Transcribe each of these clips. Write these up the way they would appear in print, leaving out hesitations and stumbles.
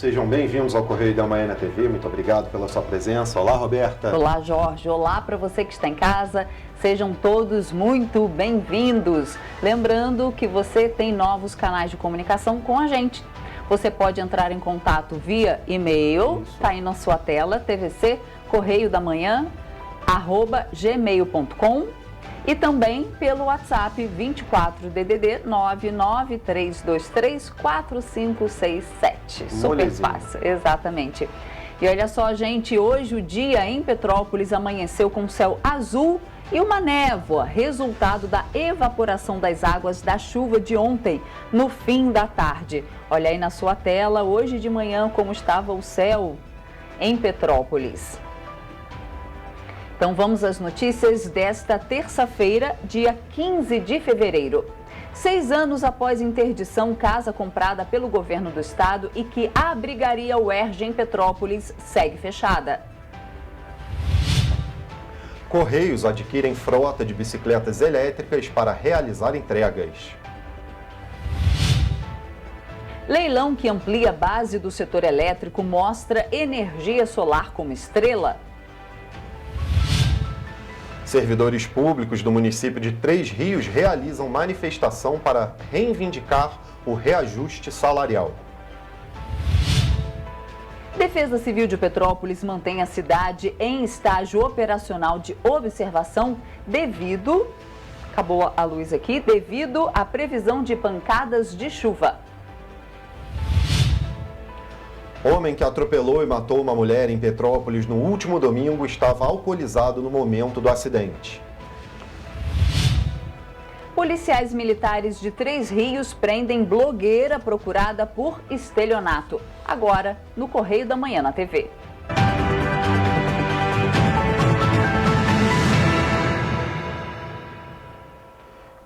Sejam bem-vindos ao Correio da Manhã na TV, muito obrigado pela sua presença. Olá, Roberta. Olá, Jorge. Olá para você que está em casa. Sejam todos muito bem-vindos. Lembrando que você tem novos canais de comunicação com a gente. Você pode entrar em contato via e-mail, está aí na sua tela, tvc, correio da manhã, @gmail.com, e também pelo WhatsApp 24DDD 993234567. Super fácil, exatamente. E olha só, gente, hoje o dia em Petrópolis amanheceu com céu azul e uma névoa, resultado da evaporação das águas da chuva de ontem, no fim da tarde. Olha aí na sua tela, hoje de manhã, como estava o céu em Petrópolis. Então vamos às notícias desta terça-feira, dia 15 de fevereiro. 6 anos após interdição, casa comprada pelo governo do estado e que abrigaria o UERJ em Petrópolis segue fechada. Correios adquirem frota de bicicletas elétricas para realizar entregas. Leilão que amplia a base do setor elétrico mostra energia solar como estrela. Servidores públicos do município de Três Rios realizam manifestação para reivindicar o reajuste salarial. Defesa Civil de Petrópolis mantém a cidade em estágio operacional de observação devido, acabou a luz aqui, devido à previsão de pancadas de chuva. Homem que atropelou e matou uma mulher em Petrópolis no último domingo estava alcoolizado no momento do acidente. Policiais militares de Três Rios prendem blogueira procurada por estelionato. Agora, no Correio da Manhã na TV.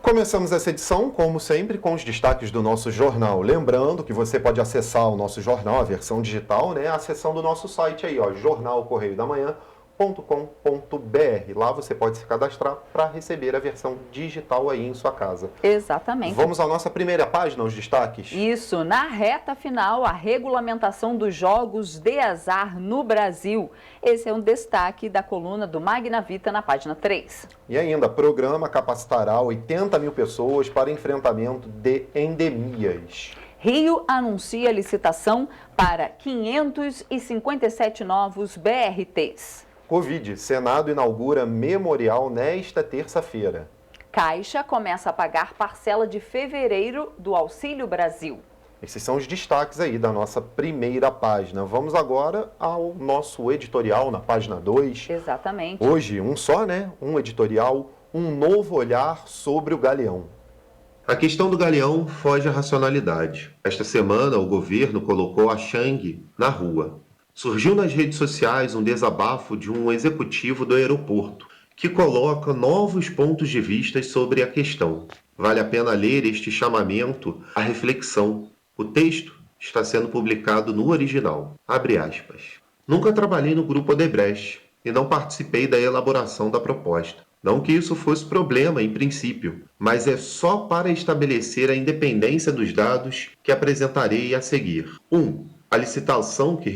Começamos essa edição, como sempre, com os destaques do nosso jornal. Lembrando que você pode acessar o nosso jornal, a versão digital, né? Acessando o nosso site aí, ó, jornalcorreiodamanhã.com.br. Lá você pode se cadastrar para receber a versão digital aí em sua casa. Exatamente. Vamos à nossa primeira página, os destaques? Isso, na reta final, a regulamentação dos jogos de azar no Brasil. Esse é um destaque da coluna do Magna Vita na página 3. E ainda, programa capacitará 80 mil pessoas para enfrentamento de endemias. Rio anuncia licitação para 557 novos BRTs. Covid, Senado inaugura memorial nesta terça-feira. Caixa começa a pagar parcela de fevereiro do Auxílio Brasil. Esses são os destaques aí da nossa primeira página. Vamos agora ao nosso editorial na página 2. Exatamente. Hoje, um só, né? Um editorial, um novo olhar sobre o Galeão. A questão do Galeão foge à racionalidade. Esta semana, o governo colocou a Shang na rua. Surgiu nas redes sociais um desabafo de um executivo do aeroporto, que coloca novos pontos de vista sobre a questão. Vale a pena ler este chamamento à reflexão. O texto está sendo publicado no original. Abre aspas. Nunca trabalhei no Grupo Odebrecht e não participei da elaboração da proposta. Não que isso fosse problema em princípio, mas é só para estabelecer a independência dos dados que apresentarei a seguir. 1. A licitação que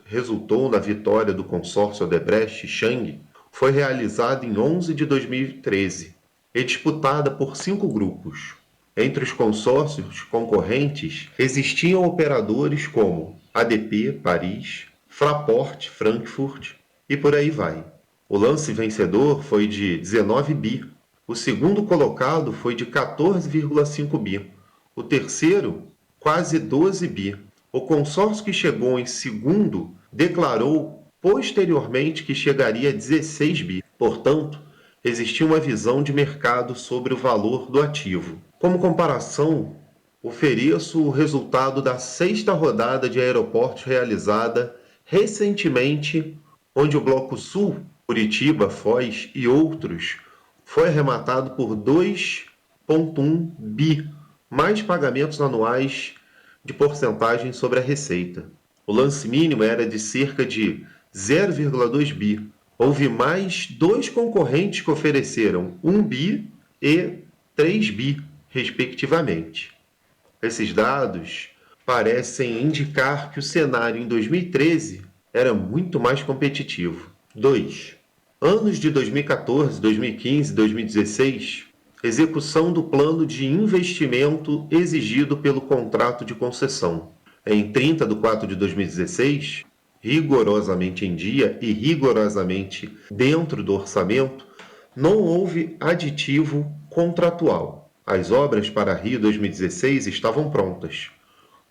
resultou na vitória do consórcio Odebrecht-Shang foi realizada em 11 de 2013 e disputada por 5 grupos. Entre os consórcios concorrentes existiam operadores como ADP, Paris, Fraport, Frankfurt e por aí vai. O lance vencedor foi de 19 bi, o segundo colocado foi de 14,5 bi, o terceiro quase 12 bi. O consórcio que chegou em segundo declarou posteriormente que chegaria a 16 bi. Portanto, existia uma visão de mercado sobre o valor do ativo. Como comparação, ofereço o resultado da 6ª rodada de aeroportos realizada recentemente, onde o Bloco Sul, Curitiba, Foz e outros, foi arrematado por 2,1 bi, mais pagamentos anuais de porcentagem sobre a receita. O lance mínimo era de cerca de 0,2 bi. Houve mais 2 concorrentes que ofereceram 1 bi e 3 bi, respectivamente. Esses dados parecem indicar que o cenário em 2013 era muito mais competitivo. 2. Anos de 2014, 2015 e 2016, execução do plano de investimento exigido pelo contrato de concessão. Em 30 de 4 de 2016, rigorosamente em dia e rigorosamente dentro do orçamento, não houve aditivo contratual. As obras para Rio 2016 estavam prontas.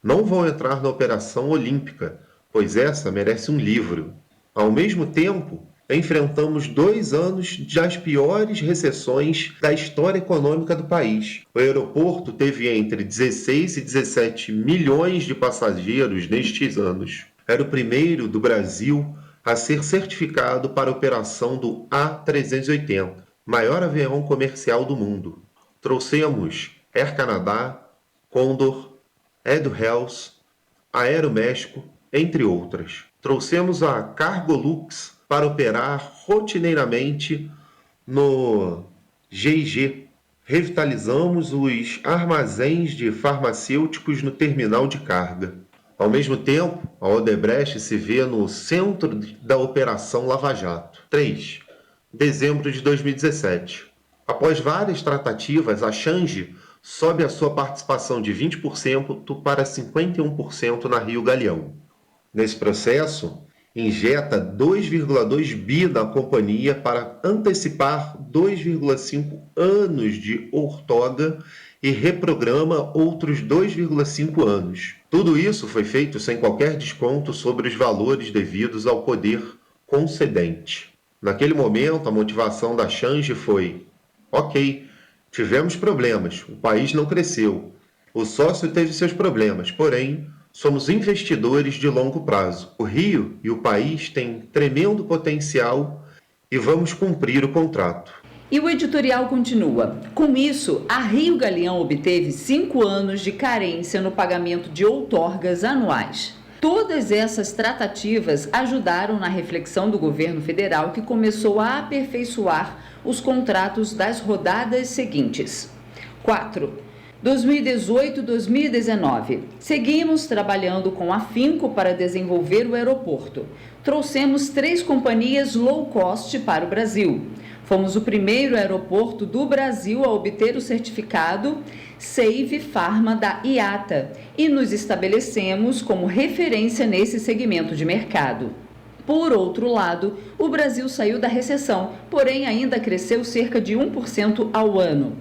Não vão entrar na Operação Olímpica, pois essa merece um livro. Ao mesmo tempo, enfrentamos 2 anos das piores recessões da história econômica do país. O aeroporto teve entre 16 e 17 milhões de passageiros nestes anos. Era o primeiro do Brasil a ser certificado para a operação do A380, maior avião comercial do mundo. Trouxemos Air Canada, Condor, EduHealth, Aeroméxico, entre outras. Trouxemos a Cargolux para operar rotineiramente no GIG. Revitalizamos os armazéns de farmacêuticos no terminal de carga. Ao mesmo tempo, a Odebrecht se vê no centro da Operação Lava Jato. 3. Dezembro de 2017. Após várias tratativas, a Change sobe a sua participação de 20% para 51% na Rio Galeão. Nesse processo, injeta 2,2 bi na companhia para antecipar 2,5 anos de outorga e reprograma outros 2,5 anos. Tudo isso foi feito sem qualquer desconto sobre os valores devidos ao poder concedente. Naquele momento, a motivação da Change foi: ok, tivemos problemas, o país não cresceu, o sócio teve seus problemas, porém, somos investidores de longo prazo. O Rio e o país têm tremendo potencial e vamos cumprir o contrato. E o editorial continua. Com isso, a Rio Galeão obteve 5 anos de carência no pagamento de outorgas anuais. Todas essas tratativas ajudaram na reflexão do governo federal, que começou a aperfeiçoar os contratos das rodadas seguintes. 4. 2018 e 2019. Seguimos trabalhando com afinco para desenvolver o aeroporto. Trouxemos 3 companhias low cost para o Brasil. Fomos o primeiro aeroporto do Brasil a obter o certificado Save Pharma da IATA e nos estabelecemos como referência nesse segmento de mercado. Por outro lado, o Brasil saiu da recessão, porém ainda cresceu cerca de 1% ao ano.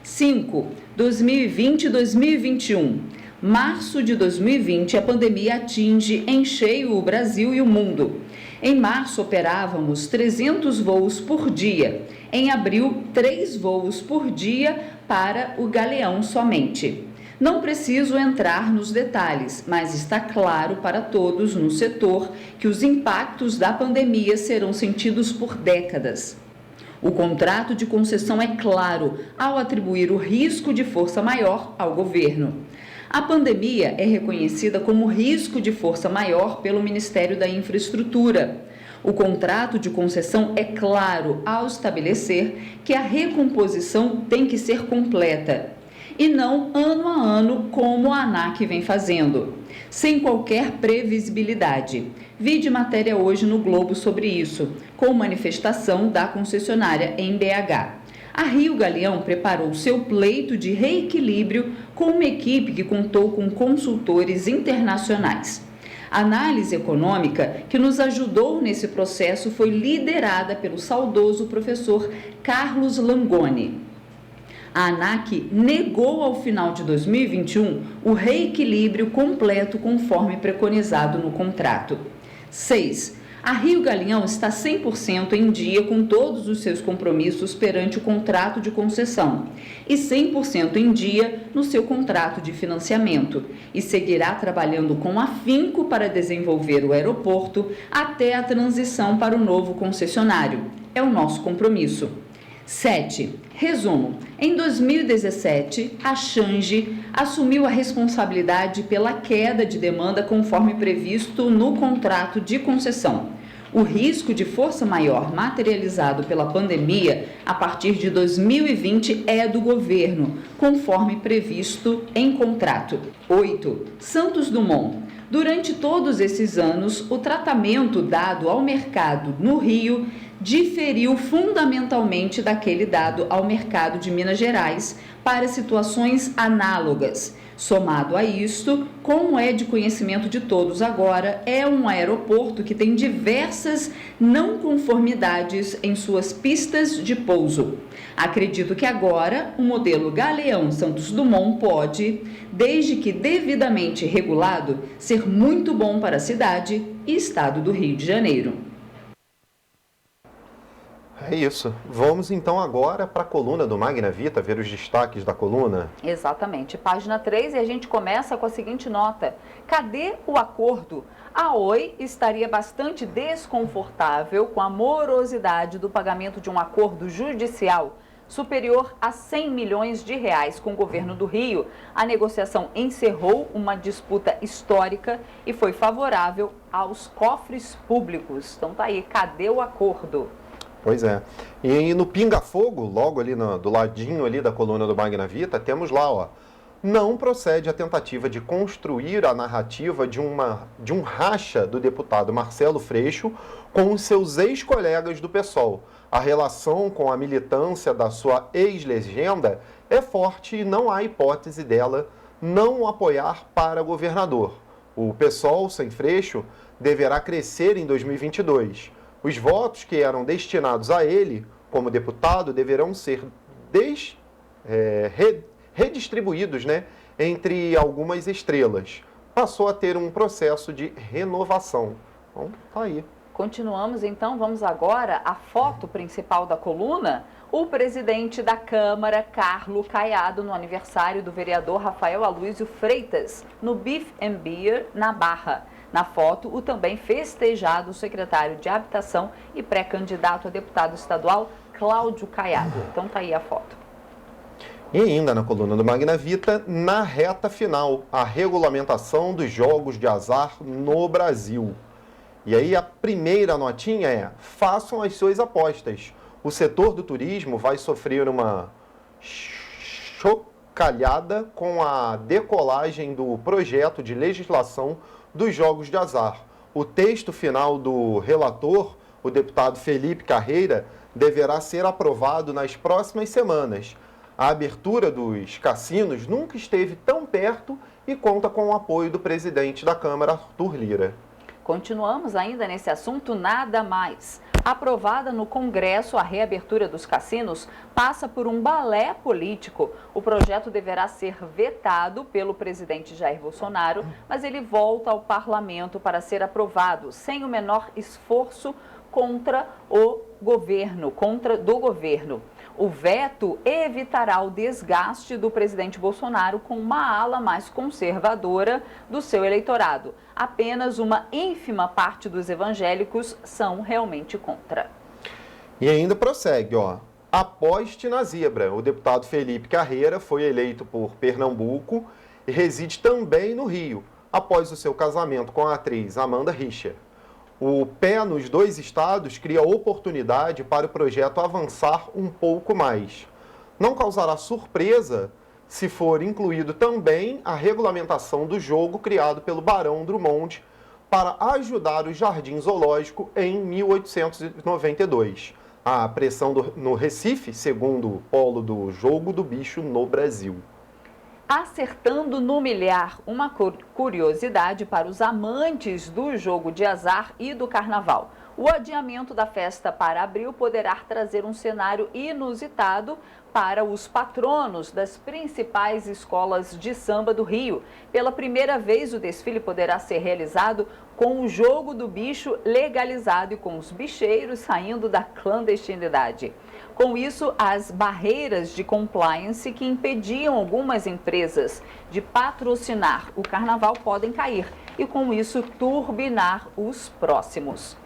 5. 2020 e 2021. Março de 2020, a pandemia atinge em cheio o Brasil e o mundo. Em março, operávamos 300 voos por dia. Em abril, 3 voos por dia para o Galeão somente. Não preciso entrar nos detalhes, mas está claro para todos no setor que os impactos da pandemia serão sentidos por décadas. O contrato de concessão é claro ao atribuir o risco de força maior ao governo. A pandemia é reconhecida como risco de força maior pelo Ministério da Infraestrutura. O contrato de concessão é claro ao estabelecer que a recomposição tem que ser completa e não ano a ano como a ANAC vem fazendo, sem qualquer previsibilidade. Vi de matéria hoje no Globo sobre isso, com manifestação da concessionária em BH. A Rio Galeão preparou seu pleito de reequilíbrio com uma equipe que contou com consultores internacionais. A análise econômica que nos ajudou nesse processo foi liderada pelo saudoso professor Carlos Langoni. A ANAC negou ao final de 2021 o reequilíbrio completo conforme preconizado no contrato. 6. A Rio Galeão está 100% em dia com todos os seus compromissos perante o contrato de concessão e 100% em dia no seu contrato de financiamento e seguirá trabalhando com afinco para desenvolver o aeroporto até a transição para o novo concessionário. É o nosso compromisso. 7. Resumo. Em 2017, a Change assumiu a responsabilidade pela queda de demanda conforme previsto no contrato de concessão. O risco de força maior materializado pela pandemia a partir de 2020 é do governo, conforme previsto em contrato. 8. Santos Dumont. Durante todos esses anos, o tratamento dado ao mercado no Rio diferiu fundamentalmente daquele dado ao mercado de Minas Gerais para situações análogas. Somado a isto, como é de conhecimento de todos agora, é um aeroporto que tem diversas não conformidades em suas pistas de pouso. Acredito que agora o modelo Galeão Santos Dumont pode, desde que devidamente regulado, ser muito bom para a cidade e estado do Rio de Janeiro. É isso. Vamos então agora para a coluna do Magna Vita, ver os destaques da coluna. Exatamente. Página 3 e a gente começa com a seguinte nota. Cadê o acordo? A Oi estaria bastante desconfortável com a morosidade do pagamento de um acordo judicial superior a 100 milhões de reais com o governo do Rio. A negociação encerrou uma disputa histórica e foi favorável aos cofres públicos. Então tá aí, cadê o acordo? Pois é. E no Pinga Fogo, logo ali do ladinho ali da coluna do Magna Vita, temos lá, ó. Não procede a tentativa de construir a narrativa de um racha do deputado Marcelo Freixo com os seus ex-colegas do PSOL. A relação com a militância da sua ex-legenda é forte e não há hipótese dela não apoiar para governador. O PSOL sem Freixo deverá crescer em 2022. Os votos que eram destinados a ele, como deputado, deverão ser redistribuídos, né, entre algumas estrelas. Passou a ter um processo de renovação. Então, tá aí. Continuamos, então, vamos agora à foto principal da coluna. O presidente da Câmara, Carlo Caiado, no aniversário do vereador Rafael Aloysio Freitas, no Beef and Beer, na Barra. Na foto, o também festejado secretário de Habitação e pré-candidato a deputado estadual, Cláudio Caiado. Então tá aí a foto. E ainda na coluna do Magna Vita, na reta final, a regulamentação dos jogos de azar no Brasil. E aí a primeira notinha é: façam as suas apostas. O setor do turismo vai sofrer uma chocalhada com a decolagem do projeto de legislação dos jogos de azar. O texto final do relator, o deputado Felipe Carreira, deverá ser aprovado nas próximas semanas. A abertura dos cassinos nunca esteve tão perto e conta com o apoio do presidente da Câmara, Arthur Lira. Continuamos ainda nesse assunto, nada mais. Aprovada no Congresso, a reabertura dos cassinos passa por um balé político. O projeto deverá ser vetado pelo presidente Jair Bolsonaro, mas ele volta ao parlamento para ser aprovado, sem o menor esforço contra o governo, do governo. O veto evitará o desgaste do presidente Bolsonaro com uma ala mais conservadora do seu eleitorado. Apenas uma ínfima parte dos evangélicos são realmente contra. E ainda prossegue, ó. Aposte na zebra. O deputado Felipe Carreira foi eleito por Pernambuco e reside também no Rio, após o seu casamento com a atriz Amanda Richter. O pé nos dois estados cria oportunidade para o projeto avançar um pouco mais. Não causará surpresa se for incluído também a regulamentação do jogo criado pelo Barão Drummond para ajudar o Jardim Zoológico em 1892. A pressão no Recife, segundo o polo do jogo do bicho no Brasil. Acertando no milhar, uma curiosidade para os amantes do jogo de azar e do carnaval. O adiamento da festa para abril poderá trazer um cenário inusitado para os patronos das principais escolas de samba do Rio. Pela primeira vez, o desfile poderá ser realizado com o jogo do bicho legalizado e com os bicheiros saindo da clandestinidade. Com isso, as barreiras de compliance que impediam algumas empresas de patrocinar o carnaval podem cair e, com isso, turbinar os próximos.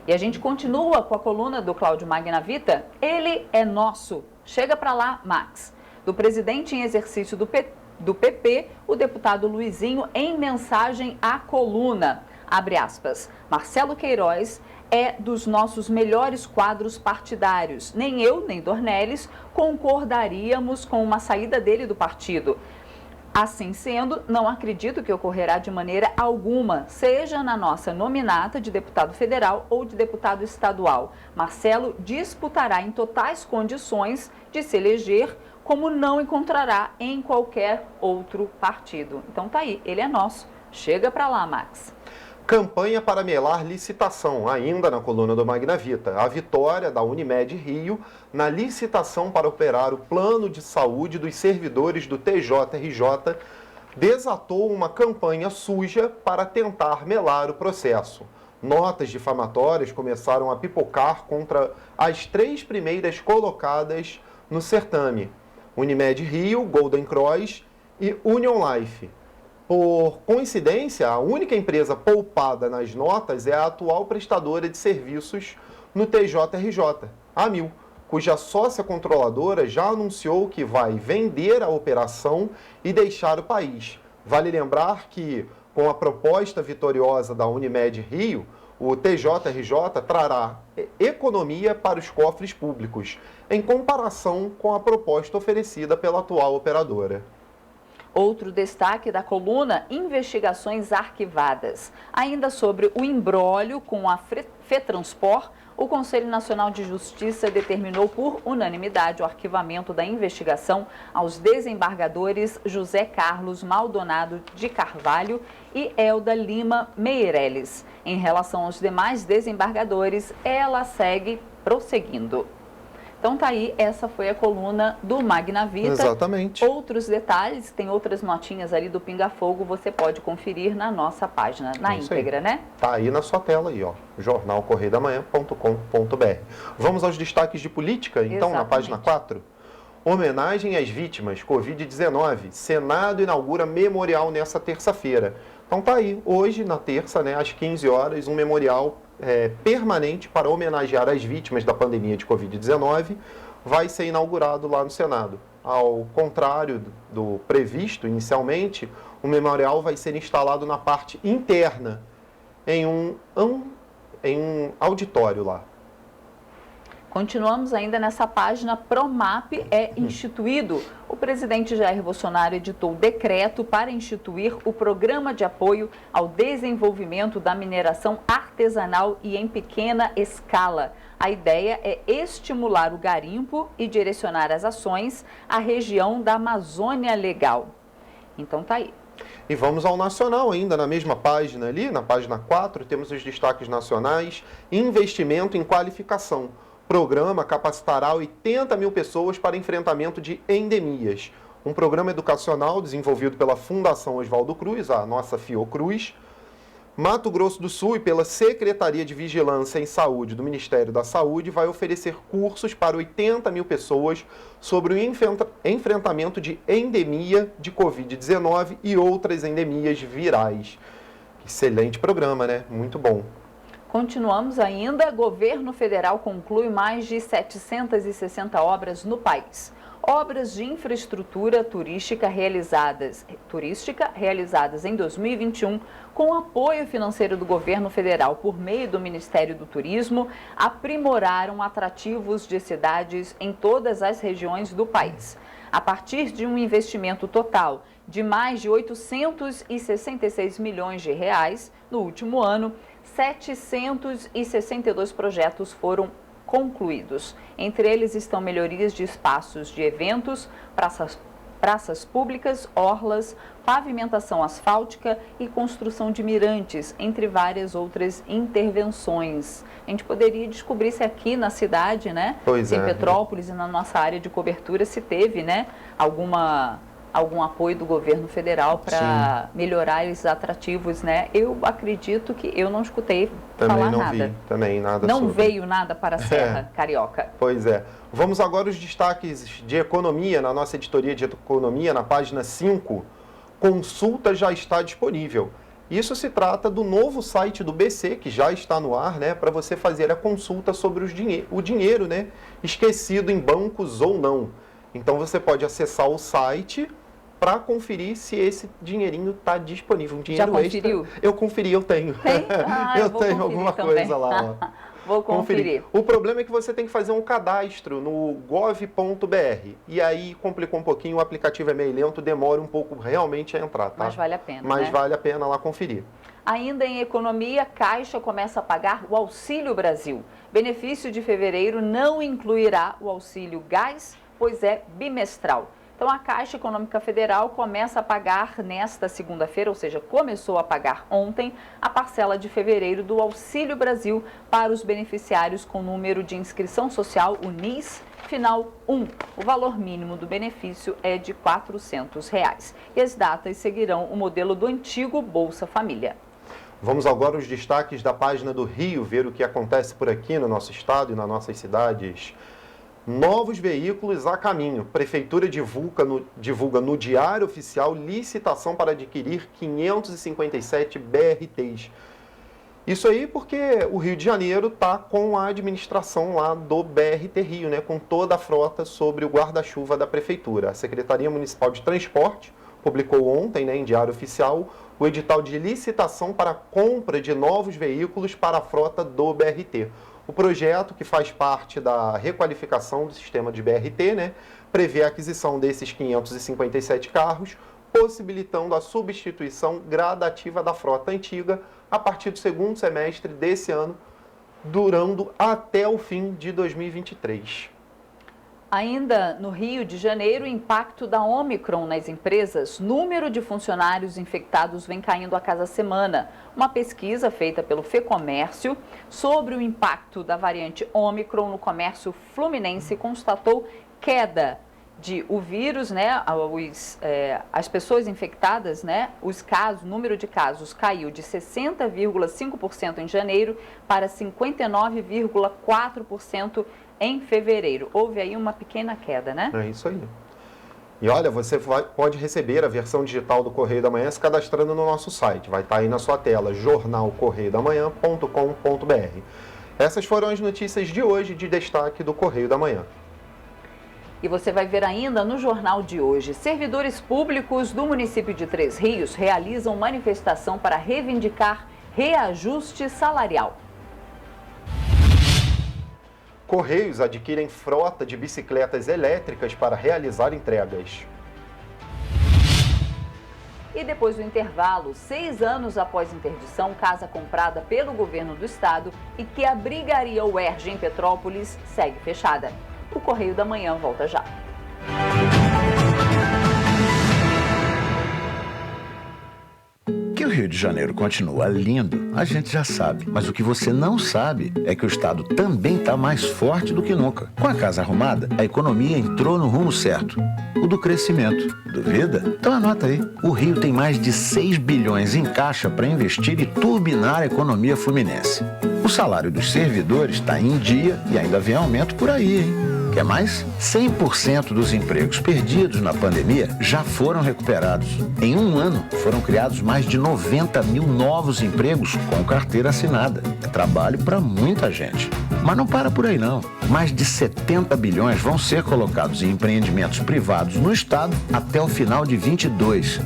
E a gente continua com a coluna do Cláudio Magna Vita. Ele é nosso. Chega para lá, Max. Do presidente em exercício do PP, o deputado Luizinho, em mensagem à coluna. Abre aspas. Marcelo Queiroz é dos nossos melhores quadros partidários. Nem eu, nem Dornelles concordaríamos com uma saída dele do partido. Assim sendo, não acredito que ocorrerá de maneira alguma, seja na nossa nominata de deputado federal ou de deputado estadual. Marcelo disputará em totais condições de se eleger, como não encontrará em qualquer outro partido. Então tá aí, ele é nosso. Chega para lá, Max. Campanha para melar licitação, ainda na coluna do Magna Vita. A vitória da Unimed Rio na licitação para operar o plano de saúde dos servidores do TJRJ desatou uma campanha suja para tentar melar o processo. Notas difamatórias começaram a pipocar contra as 3 primeiras colocadas no certame: Unimed Rio, Golden Cross e Union Life. Por coincidência, a única empresa poupada nas notas é a atual prestadora de serviços no TJRJ, a Amil, cuja sócia controladora já anunciou que vai vender a operação e deixar o país. Vale lembrar que, com a proposta vitoriosa da Unimed Rio, o TJRJ trará economia para os cofres públicos, em comparação com a proposta oferecida pela atual operadora. Outro destaque da coluna: investigações arquivadas. Ainda sobre o imbróglio com a FETranspor, o Conselho Nacional de Justiça determinou por unanimidade o arquivamento da investigação aos desembargadores José Carlos Maldonado de Carvalho e Elda Lima Meirelles. Em relação aos demais desembargadores, ela segue prosseguindo. Então tá aí, essa foi a coluna do Magna Vita. Exatamente. Outros detalhes, tem outras notinhas ali do Pinga Fogo, você pode conferir na nossa página, na íntegra, né? Tá aí na sua tela aí, ó, jornalcorreidamanhã.com.br. Vamos aos destaques de política, então, na página 4. Homenagem às vítimas Covid-19. Senado inaugura memorial nessa terça-feira. Então tá aí, hoje, na terça, né, às 15 horas, um memorial permanente para homenagear as vítimas da pandemia de Covid-19 vai ser inaugurado lá no Senado. Ao contrário do previsto inicialmente, o memorial vai ser instalado na parte interna, em um auditório lá. Continuamos ainda nessa página. Promap é instituído. O presidente Jair Bolsonaro editou decreto para instituir o Programa de Apoio ao Desenvolvimento da Mineração Artesanal e em Pequena Escala. A ideia é estimular o garimpo e direcionar as ações à região da Amazônia Legal. Então tá aí. E vamos ao nacional ainda, na mesma página ali, na página 4, temos os destaques nacionais: investimento em qualificação. Programa capacitará 80 mil pessoas para enfrentamento de endemias. Um programa educacional desenvolvido pela Fundação Oswaldo Cruz, a nossa Fiocruz, Mato Grosso do Sul, e pela Secretaria de Vigilância em Saúde do Ministério da Saúde, vai oferecer cursos para 80 mil pessoas sobre o enfrentamento de endemia de Covid-19 e outras endemias virais. Excelente programa, né? Muito bom. Continuamos ainda. Governo federal conclui mais de 760 obras no país. Obras de infraestrutura turística realizadas em 2021 com apoio financeiro do governo federal por meio do Ministério do Turismo aprimoraram atrativos de cidades em todas as regiões do país. A partir de um investimento total de mais de 866 milhões de reais no último ano, 762 projetos foram concluídos. Entre eles estão melhorias de espaços de eventos, praças públicas, orlas, pavimentação asfáltica e construção de mirantes, entre várias outras intervenções. A gente poderia descobrir se aqui na cidade, né, em Petrópolis e na nossa área de cobertura, se teve, né, algum apoio do governo federal para melhorar esses atrativos, né? Eu acredito que eu não escutei falar nada. Também nada não sobre. Veio nada para a Serra Carioca. Pois é. Vamos agora aos destaques de economia, na nossa editoria de economia, na página 5. Consulta já está disponível. Isso se trata do novo site do BC, que já está no ar, né, para você fazer a consulta sobre o dinheiro, né, esquecido em bancos ou não. Então você pode acessar o site para conferir se esse dinheirinho está disponível. Um dinheiro já conferiu? Extra. Eu conferi, eu tenho. Tem? Eu tenho alguma coisa lá. Ó. Vou conferir. O problema é que você tem que fazer um cadastro no gov.br. E aí complicou um pouquinho, o aplicativo é meio lento, demora um pouco realmente a entrar, tá? Mas vale a pena, Mas né? vale a pena lá conferir. Ainda em economia, Caixa começa a pagar o Auxílio Brasil. Benefício de fevereiro não incluirá o auxílio gás, pois é bimestral. Então, a Caixa Econômica Federal começa a pagar nesta segunda-feira, ou seja, começou a pagar ontem, a parcela de fevereiro do Auxílio Brasil para os beneficiários com número de inscrição social, o NIS, final 1. O valor mínimo do benefício é de R$ 400. E as datas seguirão o modelo do antigo Bolsa Família. Vamos agora aos destaques da página do Rio, ver o que acontece por aqui no nosso estado e nas nossas cidades. Novos veículos a caminho. Prefeitura divulga no Diário Oficial licitação para adquirir 557 BRTs. Isso aí porque o Rio de Janeiro está com a administração lá do BRT Rio, né, com toda a frota sobre o guarda-chuva da Prefeitura. A Secretaria Municipal de Transporte publicou ontem, né, em Diário Oficial, o edital de licitação para a compra de novos veículos para a frota do BRT. O projeto, que faz parte da requalificação do sistema de BRT, né, prevê a aquisição desses 557 carros, possibilitando a substituição gradativa da frota antiga a partir do segundo semestre desse ano, durando até o fim de 2023. Ainda no Rio de Janeiro, o impacto da Omicron nas empresas. Número de funcionários infectados vem caindo a cada semana. Uma pesquisa feita pelo Fecomércio sobre o impacto da variante Omicron no comércio fluminense constatou queda de o vírus, né, as pessoas infectadas, né, o número de casos caiu de 60,5% em janeiro para 59,4% em fevereiro. Houve aí uma pequena queda, né? É isso aí. E olha, você pode receber a versão digital do Correio da Manhã se cadastrando no nosso site. Vai estar aí na sua tela, jornalcorreiodamanhã.com.br. Essas foram as notícias de hoje de destaque do Correio da Manhã. E você vai ver ainda no jornal de hoje. Servidores públicos do município de Três Rios realizam manifestação para reivindicar reajuste salarial. Correios adquirem frota de bicicletas elétricas para realizar entregas. E depois do intervalo, 6 anos após interdição, casa comprada pelo governo do estado e que abrigaria o UERJ em Petrópolis segue fechada. O Correio da Manhã volta já. Que o Rio de Janeiro continua lindo, a gente já sabe. Mas o que você não sabe é que o estado também está mais forte do que nunca. Com a casa arrumada, a economia entrou no rumo certo, o do crescimento. Duvida? Então anota aí. O Rio tem mais de 6 bilhões em caixa para investir e turbinar a economia fluminense. O salário dos servidores está em dia e ainda vem aumento por aí, hein? Quer mais? 100% dos empregos perdidos na pandemia já foram recuperados. Em um ano, foram criados mais de 90 mil novos empregos com carteira assinada. É trabalho para muita gente. Mas não para por aí, não. Mais de 70 bilhões vão ser colocados em empreendimentos privados no estado até o final de 22.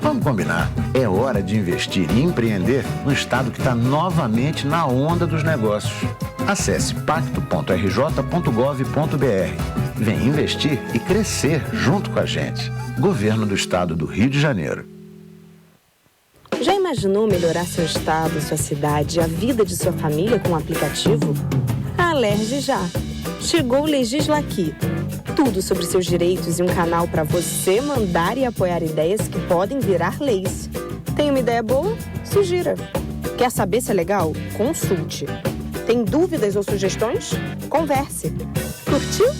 Vamos combinar. É hora de investir e empreender no estado que está novamente na onda dos negócios. Acesse pacto.rj.gov.br. Vem investir e crescer junto com a gente. Governo do Estado do Rio de Janeiro. Já imaginou melhorar seu estado, sua cidade, a vida de sua família com um aplicativo? A Alerj já. Chegou o Legisla Aqui. Tudo sobre seus direitos e um canal para você mandar e apoiar ideias que podem virar leis. Tem uma ideia boa? Sugira. Quer saber se é legal? Consulte. Tem dúvidas ou sugestões? Converse. Curtiu?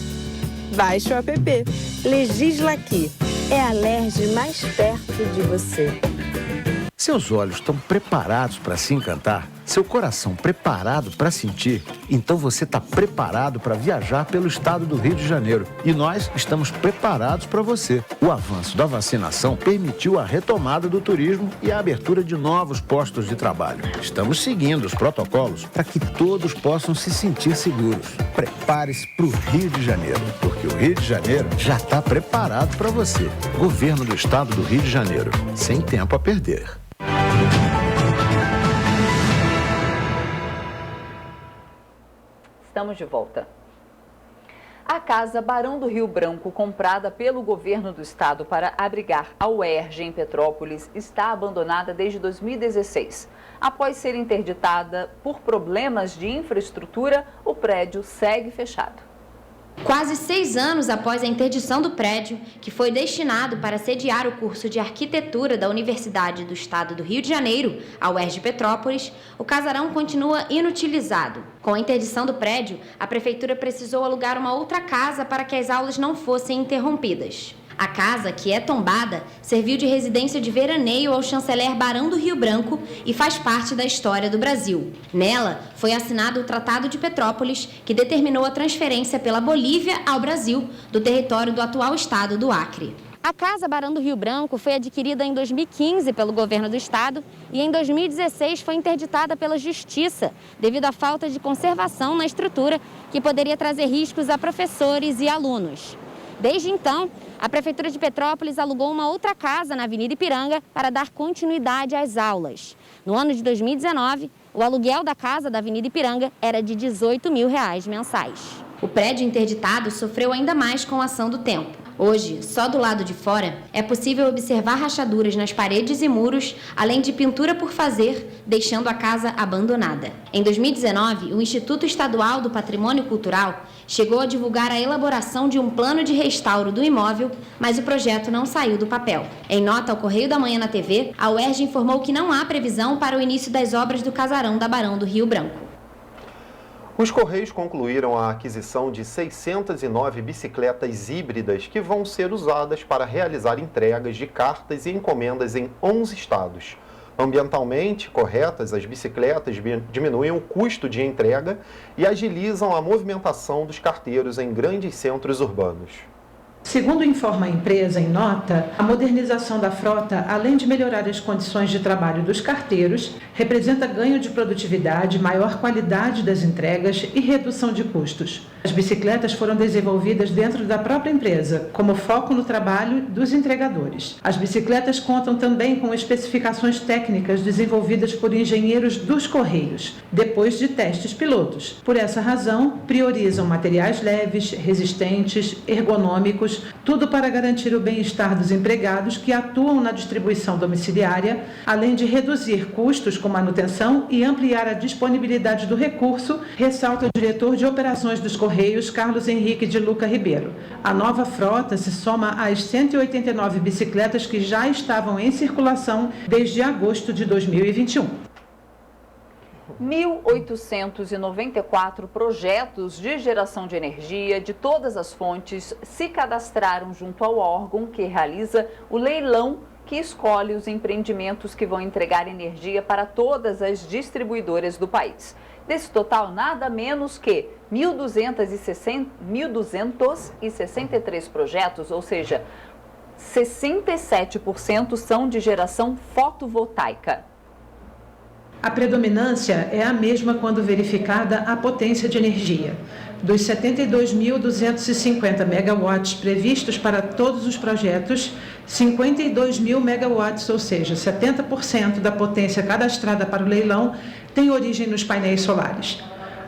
Baixe o app. Legisla Aqui. É a Alerj mais perto de você. Seus olhos estão preparados para se encantar? seu coração preparado para sentir, então você está preparado para viajar pelo estado do Rio de Janeiro. E nós estamos preparados para você. O avanço da vacinação permitiu a retomada do turismo e a abertura de novos postos de trabalho. Estamos seguindo os protocolos para que todos possam se sentir seguros. Prepare-se para o Rio de Janeiro, porque o Rio de Janeiro já está preparado para você. Governo do Estado do Rio de Janeiro, sem tempo a perder. Estamos de volta. A Casa Barão do Rio Branco, comprada pelo governo do estado para abrigar a UERJ em Petrópolis, está abandonada desde 2016. Após ser interditada por problemas de infraestrutura, o prédio segue fechado. Quase 6 anos após a interdição do prédio, que foi destinado para sediar o curso de arquitetura da Universidade do Estado do Rio de Janeiro, a UERJ Petrópolis, o casarão continua inutilizado. Com a interdição do prédio, a prefeitura precisou alugar uma outra casa para que as aulas não fossem interrompidas. A casa, que é tombada, serviu de residência de veraneio ao chanceler Barão do Rio Branco e faz parte da história do Brasil. Nela, foi assinado o Tratado de Petrópolis, que determinou a transferência pela Bolívia ao Brasil do território do atual estado do Acre. A Casa Barão do Rio Branco foi adquirida em 2015 pelo governo do estado e em 2016 foi interditada pela Justiça, devido à falta de conservação na estrutura, que poderia trazer riscos a professores e alunos. Desde então, a Prefeitura de Petrópolis alugou uma outra casa na Avenida Ipiranga para dar continuidade às aulas. No ano de 2019, o aluguel da casa da Avenida Ipiranga era de R$18 mil mensais. O prédio interditado sofreu ainda mais com a ação do tempo. Hoje, só do lado de fora, é possível observar rachaduras nas paredes e muros, além de pintura por fazer, deixando a casa abandonada. Em 2019, o Instituto Estadual do Patrimônio Cultural chegou a divulgar a elaboração de um plano de restauro do imóvel, mas o projeto não saiu do papel. Em nota ao Correio da Manhã na TV, a UERJ informou que não há previsão para o início das obras do casarão da Barão do Rio Branco. Os Correios concluíram a aquisição de 609 bicicletas híbridas que vão ser usadas para realizar entregas de cartas e encomendas em 11 estados. Ambientalmente corretas, as bicicletas diminuem o custo de entrega e agilizam a movimentação dos carteiros em grandes centros urbanos. Segundo informa a empresa em nota, a modernização da frota, além de melhorar as condições de trabalho dos carteiros, representa ganho de produtividade, maior qualidade das entregas e redução de custos. As bicicletas foram desenvolvidas dentro da própria empresa, como foco no trabalho dos entregadores. As bicicletas contam também com especificações técnicas desenvolvidas por engenheiros dos Correios, depois de testes pilotos. Por essa razão, priorizam materiais leves, resistentes, ergonômicos, tudo para garantir o bem-estar dos empregados que atuam na distribuição domiciliária, além de reduzir custos com manutenção e ampliar a disponibilidade do recurso, ressalta o diretor de operações dos Correios, Carlos Henrique de Luca Ribeiro. A nova frota se soma às 189 bicicletas que já estavam em circulação desde agosto de 2021. 1.894 projetos de geração de energia de todas as fontes se cadastraram junto ao órgão que realiza o leilão que escolhe os empreendimentos que vão entregar energia para todas as distribuidoras do país. Desse total, nada menos que 1.263 projetos, ou seja, 67% são de geração fotovoltaica. A predominância é a mesma quando verificada a potência de energia. Dos 72.250 megawatts previstos para todos os projetos, 52.000 megawatts, ou seja, 70% da potência cadastrada para o leilão, tem origem nos painéis solares.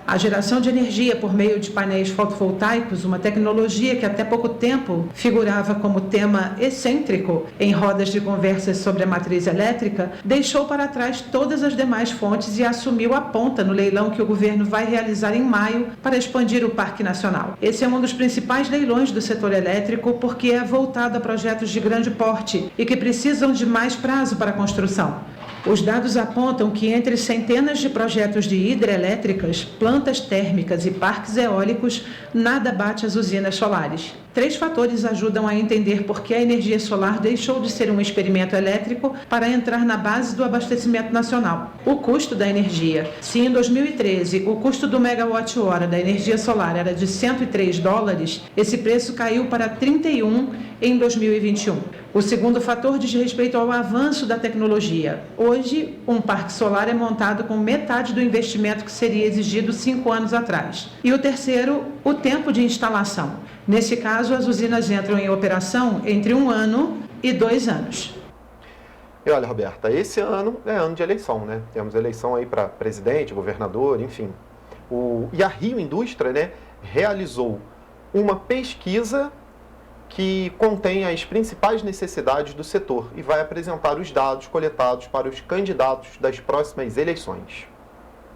A geração de energia por meio de painéis fotovoltaicos, uma tecnologia que até pouco tempo figurava como tema excêntrico em rodas de conversas sobre a matriz elétrica, deixou para trás todas as demais fontes e assumiu a ponta no leilão que o governo vai realizar em maio para expandir o Parque Nacional. Esse é um dos principais leilões do setor elétrico porque é voltado a projetos de grande porte e que precisam de mais prazo para a construção. Os dados apontam que entre centenas de projetos de hidrelétricas, plantas térmicas e parques eólicos, nada bate as usinas solares. 3 fatores ajudam a entender por que a energia solar deixou de ser um experimento elétrico para entrar na base do abastecimento nacional. O custo da energia. Se em 2013 o custo do megawatt-hora da energia solar era de $103, esse preço caiu para 31 em 2021. O segundo fator diz respeito ao avanço da tecnologia. Hoje, um parque solar é montado com metade do investimento que seria exigido 5 anos atrás. E o terceiro, o tempo de instalação. Nesse caso, as usinas entram em operação entre 1 ano e 2 anos. E olha, Roberta, esse ano é ano de eleição, né? Temos eleição aí para presidente, governador, enfim. E a Rio Indústria, né, realizou uma pesquisa que contém as principais necessidades do setor e vai apresentar os dados coletados para os candidatos das próximas eleições.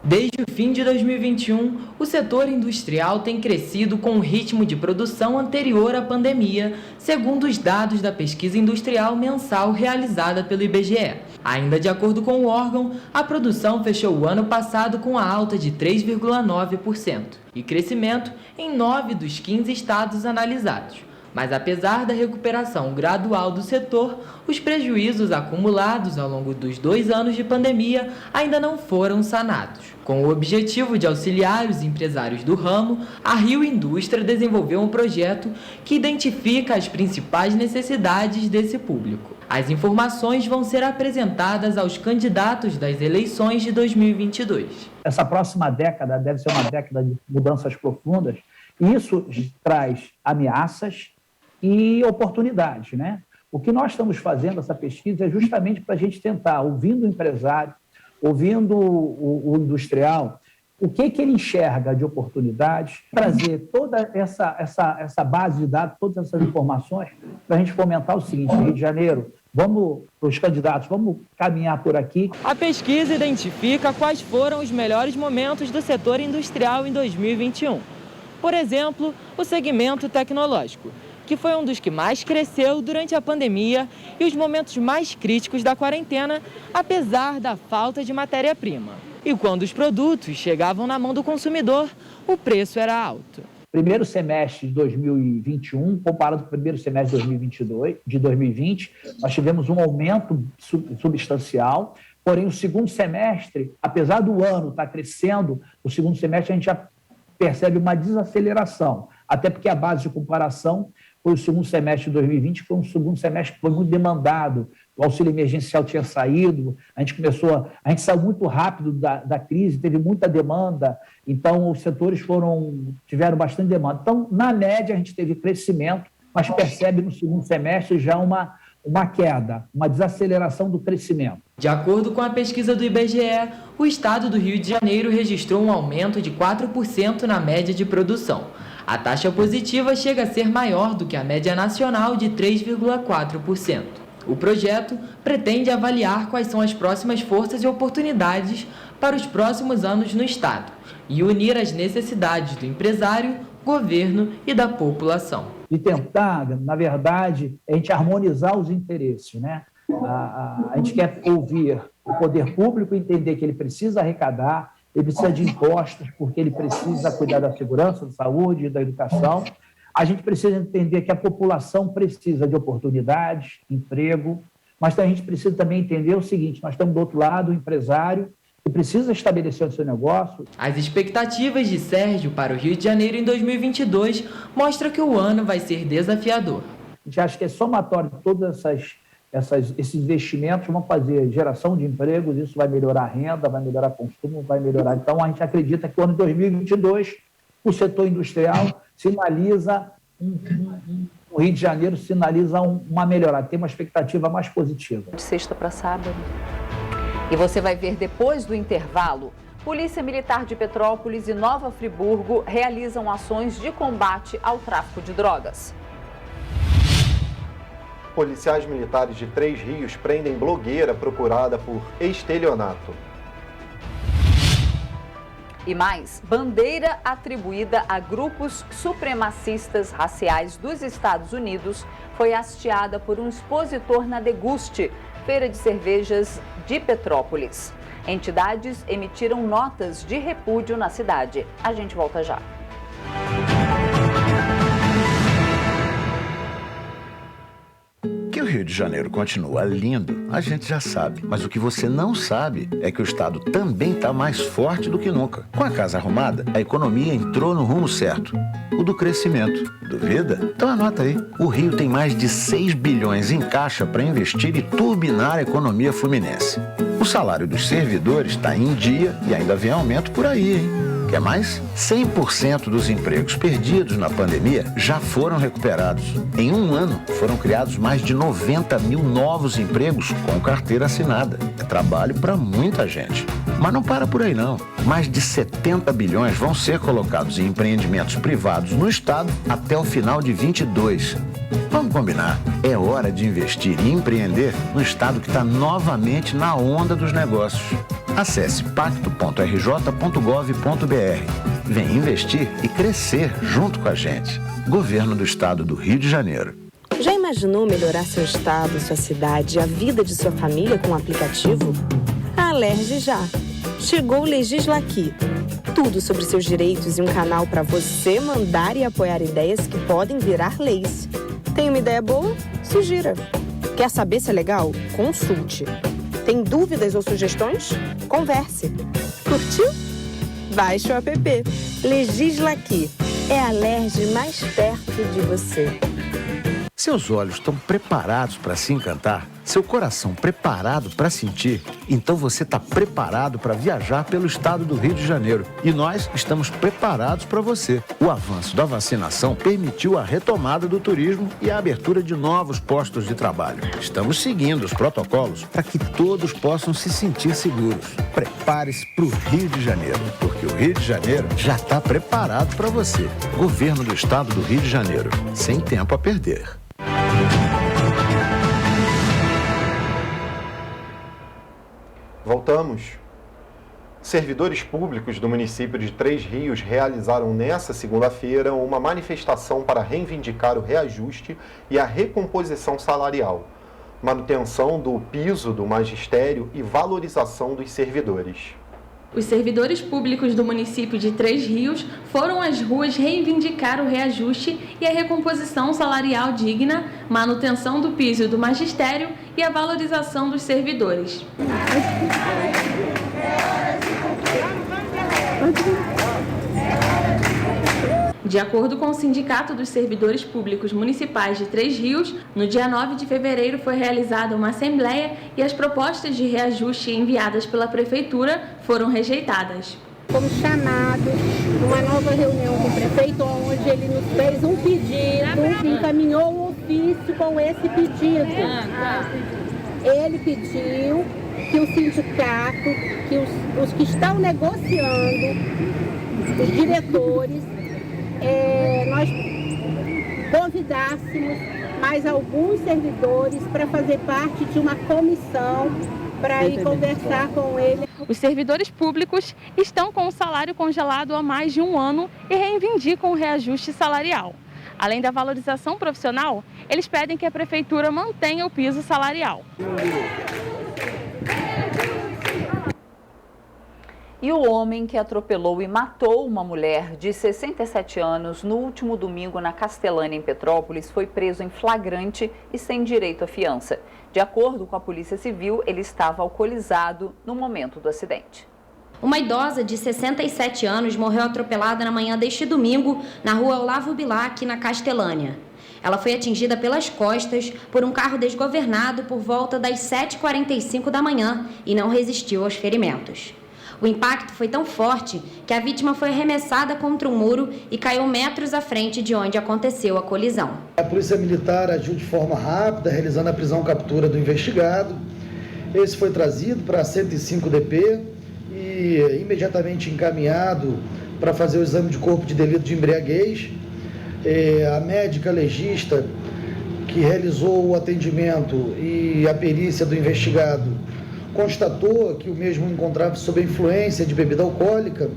Desde o fim de 2021, o setor industrial tem crescido com um ritmo de produção anterior à pandemia, segundo os dados da pesquisa industrial mensal realizada pelo IBGE. Ainda de acordo com o órgão, a produção fechou o ano passado com a alta de 3,9% e crescimento em 9 dos 15 estados analisados. Mas apesar da recuperação gradual do setor, os prejuízos acumulados ao longo dos 2 anos de pandemia ainda não foram sanados. Com o objetivo de auxiliar os empresários do ramo, a Rio Indústria desenvolveu um projeto que identifica as principais necessidades desse público. As informações vão ser apresentadas aos candidatos das eleições de 2022. Essa próxima década deve ser uma década de mudanças profundas, e isso traz ameaças e oportunidades, né? O que nós estamos fazendo, essa pesquisa, é justamente para a gente tentar, ouvindo o empresário, ouvindo o industrial, o que ele enxerga de oportunidades, trazer toda essa base de dados, todas essas informações, para a gente fomentar o seguinte: Rio de Janeiro, vamos, os candidatos, vamos caminhar por aqui. A pesquisa identifica quais foram os melhores momentos do setor industrial em 2021. Por exemplo, o segmento tecnológico, que foi um dos que mais cresceu durante a pandemia e os momentos mais críticos da quarentena, apesar da falta de matéria-prima. E quando os produtos chegavam na mão do consumidor, o preço era alto. Primeiro semestre de 2021, comparado com o primeiro semestre de 2020, nós tivemos um aumento substancial, porém o segundo semestre, apesar do ano estar crescendo, o segundo semestre a gente já percebe uma desaceleração, até porque a base de comparação foi o segundo semestre de 2020, foi um segundo semestre que foi muito demandado, o auxílio emergencial tinha saído, a gente saiu muito rápido da crise, teve muita demanda, então os setores tiveram bastante demanda. Então, na média, a gente teve crescimento, mas percebe no segundo semestre já uma queda, uma desaceleração do crescimento. De acordo com a pesquisa do IBGE, o estado do Rio de Janeiro registrou um aumento de 4% na média de produção. A taxa positiva chega a ser maior do que a média nacional de 3,4%. O projeto pretende avaliar quais são as próximas forças e oportunidades para os próximos anos no estado e unir as necessidades do empresário, governo e da população. E tentar, na verdade, a gente harmonizar os interesses, né? A gente quer ouvir o poder público, entender que ele precisa arrecadar, ele precisa de impostos, porque ele precisa cuidar da segurança, da saúde e da educação. A gente precisa entender que a população precisa de oportunidades, emprego, mas a gente precisa também entender o seguinte: nós estamos do outro lado, o empresário, que precisa estabelecer o seu negócio. As expectativas de Sérgio para o Rio de Janeiro em 2022 mostram que o ano vai ser desafiador. A gente acha que é somatório de todos esses investimentos, vão fazer geração de empregos, isso vai melhorar a renda, vai melhorar o consumo, vai melhorar. Então, a gente acredita que o ano de 2022, o setor industrial sinaliza, o Rio de Janeiro sinaliza uma melhorada, tem uma expectativa mais positiva. De sexta para sábado. E você vai ver depois do intervalo, Polícia Militar de Petrópolis e Nova Friburgo realizam ações de combate ao tráfico de drogas. Policiais militares de Três Rios prendem blogueira procurada por estelionato. E mais, bandeira atribuída a grupos supremacistas raciais dos Estados Unidos foi hasteada por um expositor na Deguste, feira de cervejas de Petrópolis. Entidades emitiram notas de repúdio na cidade. A gente volta já. de Janeiro continua lindo, a gente já sabe. Mas o que você não sabe é que o estado também está mais forte do que nunca. Com a casa arrumada, a economia entrou no rumo certo, o do crescimento. Duvida? Então anota aí. O Rio tem mais de 6 bilhões em caixa para investir e turbinar a economia fluminense. O salário dos servidores está em dia e ainda vem aumento por aí, hein? Quer mais? 100% dos empregos perdidos na pandemia já foram recuperados. Em um ano, foram criados mais de 90 mil novos empregos com carteira assinada. É trabalho para muita gente. Mas não para por aí, não. Mais de 70 bilhões vão ser colocados em empreendimentos privados no estado até o final de 22. Vamos combinar. É hora de investir e empreender no estado que está novamente na onda dos negócios. Acesse pacto.rj.gov.br. Vem investir e crescer junto com a gente. Governo do Estado do Rio de Janeiro. Já imaginou melhorar seu estado, sua cidade e a vida de sua família com um aplicativo? A Alerj já. Chegou o Legisla Aqui. Tudo sobre seus direitos e um canal para você mandar e apoiar ideias que podem virar leis. Tem uma ideia boa? Sugira. Quer saber se é legal? Consulte. Tem dúvidas ou sugestões? Converse. Curtiu? Baixe o app. Legisla Aqui. É a Alerj mais perto de você. Seus olhos estão preparados para se encantar? Seu coração preparado para sentir? Então você está preparado para viajar pelo estado do Rio de Janeiro. E nós estamos preparados para você. O avanço da vacinação permitiu a retomada do turismo e a abertura de novos postos de trabalho. Estamos seguindo os protocolos para que todos possam se sentir seguros. Prepare-se para o Rio de Janeiro, porque o Rio de Janeiro já está preparado para você. Governo do Estado do Rio de Janeiro. Sem tempo a perder. Voltamos. Servidores públicos do município de Três Rios realizaram nesta segunda-feira uma manifestação para reivindicar o reajuste e a recomposição salarial, manutenção do piso do magistério e valorização dos servidores. Os servidores públicos do município de Três Rios foram às ruas reivindicar o reajuste e a recomposição salarial digna, manutenção do piso do magistério e a valorização dos servidores. De acordo com o Sindicato dos Servidores Públicos Municipais de Três Rios, no dia 9 de fevereiro foi realizada uma assembleia e as propostas de reajuste enviadas pela Prefeitura foram rejeitadas. Fomos chamados numa nova reunião com o prefeito, onde ele nos fez um pedido e encaminhou um ofício com esse pedido. Ele pediu que o sindicato, que os que estão negociando, os diretores, nós convidássemos mais alguns servidores para fazer parte de uma comissão para ir conversar com ele. Os servidores públicos estão com o salário congelado há mais de um ano e reivindicam o reajuste salarial. Além da valorização profissional, eles pedem que a Prefeitura mantenha o piso salarial. E o homem que atropelou e matou uma mulher de 67 anos no último domingo na Castelânia, em Petrópolis, foi preso em flagrante e sem direito à fiança. De acordo com a Polícia Civil, ele estava alcoolizado no momento do acidente. Uma idosa de 67 anos morreu atropelada na manhã deste domingo na rua Olavo Bilac, na Castelânia. Ela foi atingida pelas costas por um carro desgovernado por volta das 7h45 da manhã e não resistiu aos ferimentos. O impacto foi tão forte que a vítima foi arremessada contra um muro e caiu metros à frente de onde aconteceu a colisão. A Polícia Militar agiu de forma rápida, realizando a prisão e captura do investigado. Esse foi trazido para a 105 DP e imediatamente encaminhado para fazer o exame de corpo de delito de embriaguez. A médica legista que realizou o atendimento e a perícia do investigado constatou que o mesmo encontrava sob a influência de bebida alcoólica,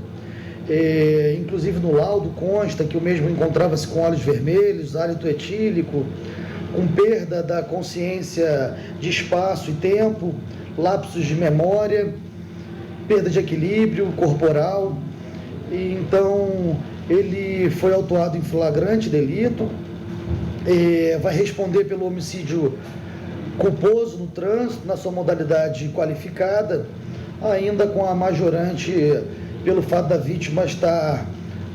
inclusive no laudo consta que o mesmo encontrava-se com olhos vermelhos, hálito etílico, com perda da consciência de espaço e tempo, lapsos de memória, perda de equilíbrio corporal. E então ele foi autuado em flagrante delito, vai responder pelo homicídio culposo no trânsito, na sua modalidade qualificada, ainda com a majorante pelo fato da vítima estar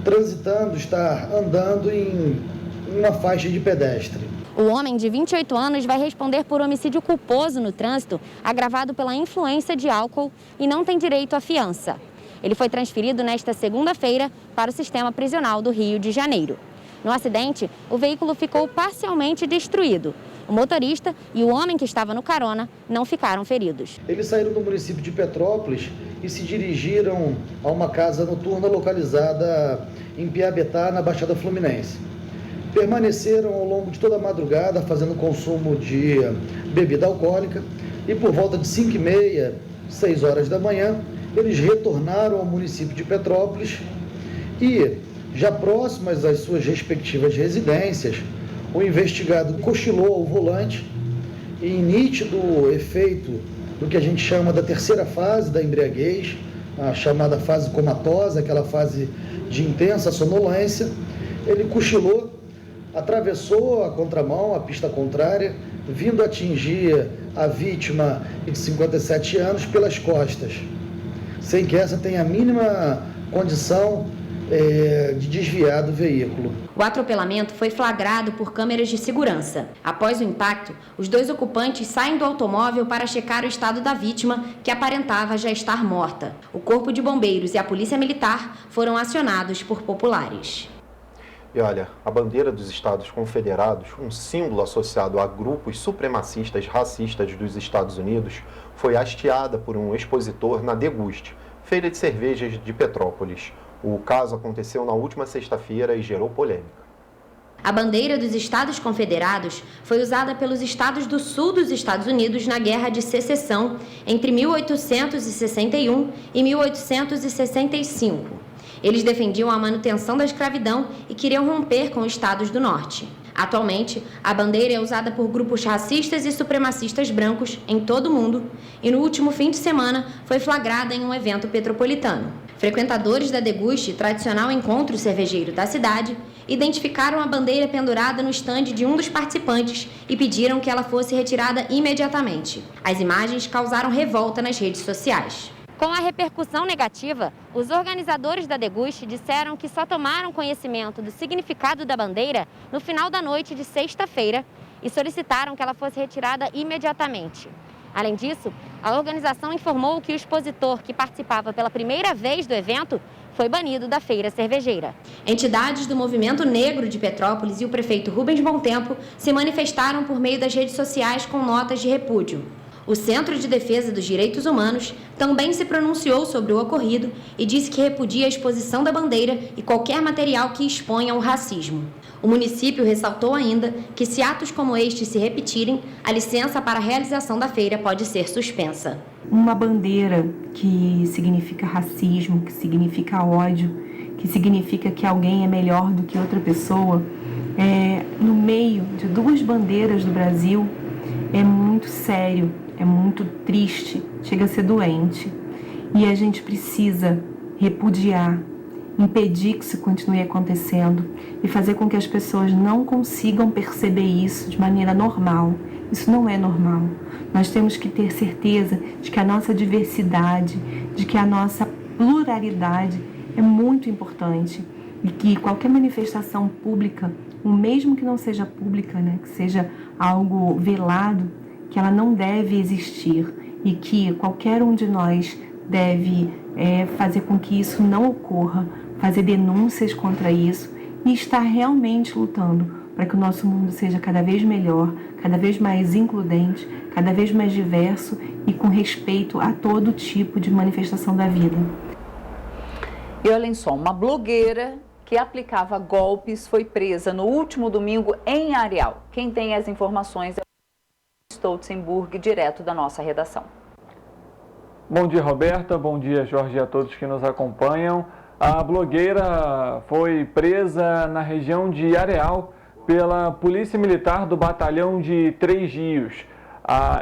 transitando, estar andando em uma faixa de pedestre. O homem de 28 anos vai responder por homicídio culposo no trânsito, agravado pela influência de álcool e não tem direito à fiança. Ele foi transferido nesta segunda-feira para o sistema prisional do Rio de Janeiro. No acidente, o veículo ficou parcialmente destruído. O motorista e o homem que estava no carona não ficaram feridos. Eles saíram do município de Petrópolis e se dirigiram a uma casa noturna localizada em Piabetá, na Baixada Fluminense. Permaneceram ao longo de toda a madrugada fazendo consumo de bebida alcoólica e por volta de 5h30, 6 horas da manhã, eles retornaram ao município de Petrópolis e, já próximas às suas respectivas residências, o investigado cochilou ao volante e, em nítido efeito do que a gente chama da terceira fase da embriaguez, a chamada fase comatosa, aquela fase de intensa sonolência, ele cochilou, atravessou a contramão, a pista contrária, vindo atingir a vítima de 57 anos pelas costas, sem que essa tenha a mínima condição de desviar do veículo. O atropelamento foi flagrado por câmeras de segurança. Após o impacto, os dois ocupantes saem do automóvel para checar o estado da vítima, que aparentava já estar morta. O Corpo de Bombeiros e a Polícia Militar foram acionados por populares. E olha, a bandeira dos Estados Confederados, um símbolo associado a grupos supremacistas racistas dos Estados Unidos, foi hasteada por um expositor na Deguste, feira de cervejas de Petrópolis. O caso aconteceu na última sexta-feira e gerou polêmica. A bandeira dos Estados Confederados foi usada pelos estados do sul dos Estados Unidos na Guerra de Secessão entre 1861 e 1865. Eles defendiam a manutenção da escravidão e queriam romper com os estados do norte. Atualmente, a bandeira é usada por grupos racistas e supremacistas brancos em todo o mundo e no último fim de semana foi flagrada em um evento petropolitano. Frequentadores da Deguste, tradicional encontro cervejeiro da cidade, identificaram a bandeira pendurada no estande de um dos participantes e pediram que ela fosse retirada imediatamente. As imagens causaram revolta nas redes sociais. Com a repercussão negativa, os organizadores da Deguste disseram que só tomaram conhecimento do significado da bandeira no final da noite de sexta-feira e solicitaram que ela fosse retirada imediatamente. Além disso, a organização informou que o expositor que participava pela primeira vez do evento foi banido da feira cervejeira. Entidades do movimento negro de Petrópolis e o prefeito Rubens Bontempo se manifestaram por meio das redes sociais com notas de repúdio. O Centro de Defesa dos Direitos Humanos também se pronunciou sobre o ocorrido e disse que repudia a exposição da bandeira e qualquer material que exponha o racismo. O município ressaltou ainda que, se atos como este se repetirem, a licença para a realização da feira pode ser suspensa. Uma bandeira que significa racismo, que significa ódio, que significa que alguém é melhor do que outra pessoa, no meio de duas bandeiras do Brasil, é muito sério, é muito triste, chega a ser doente. E a gente precisa repudiar, impedir que isso continue acontecendo e fazer com que as pessoas não consigam perceber isso de maneira normal. Isso não é normal. Nós temos que ter certeza de que a nossa diversidade, de que a nossa pluralidade é muito importante e que qualquer manifestação pública, o mesmo que não seja pública, que seja algo velado, que ela não deve existir e que qualquer um de nós deve fazer com que isso não ocorra, fazer denúncias contra isso e estar realmente lutando para que o nosso mundo seja cada vez melhor, cada vez mais includente, cada vez mais diverso e com respeito a todo tipo de manifestação da vida. E olhem só, uma blogueira que aplicava golpes foi presa no último domingo em Areal. Quem tem as informações é o Stolzenburg, direto da nossa redação. Bom dia, Roberta. Bom dia, Jorge, e a todos que nos acompanham. A blogueira foi presa na região de Areal pela Polícia Militar do Batalhão de Três Rios.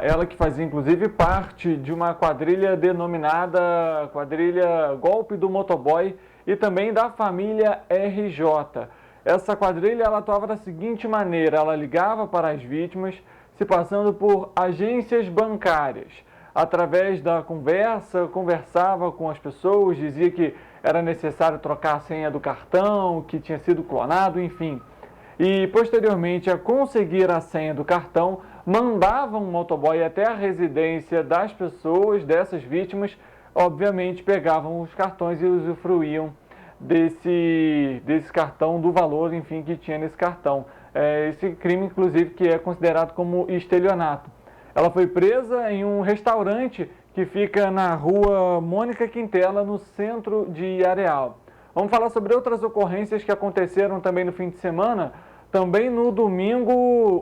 Ela que fazia inclusive parte de uma quadrilha denominada Quadrilha Golpe do Motoboy e também da família RJ. Essa quadrilha ela atuava da seguinte maneira: ela ligava para as vítimas, se passando por agências bancárias. Através da conversava com as pessoas, dizia que era necessário trocar a senha do cartão, que tinha sido clonado, enfim. E, posteriormente a conseguir a senha do cartão, mandava um motoboy até a residência das pessoas, dessas vítimas, obviamente pegavam os cartões e usufruíam desse cartão, do valor, enfim, que tinha nesse cartão. Esse crime, inclusive, que é considerado como estelionato. Ela foi presa em um restaurante que fica na rua Mônica Quintela, no centro de Areal. Vamos falar sobre outras ocorrências que aconteceram também no fim de semana. Também no domingo,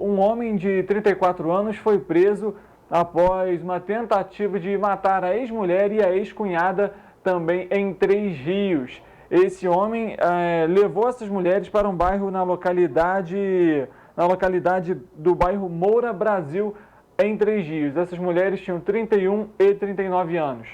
um homem de 34 anos foi preso após uma tentativa de matar a ex-mulher e a ex-cunhada também em Três Rios. Esse homem levou essas mulheres para um bairro na localidade do bairro Moura Brasil, em Três Rios. Essas mulheres tinham 31 e 39 anos.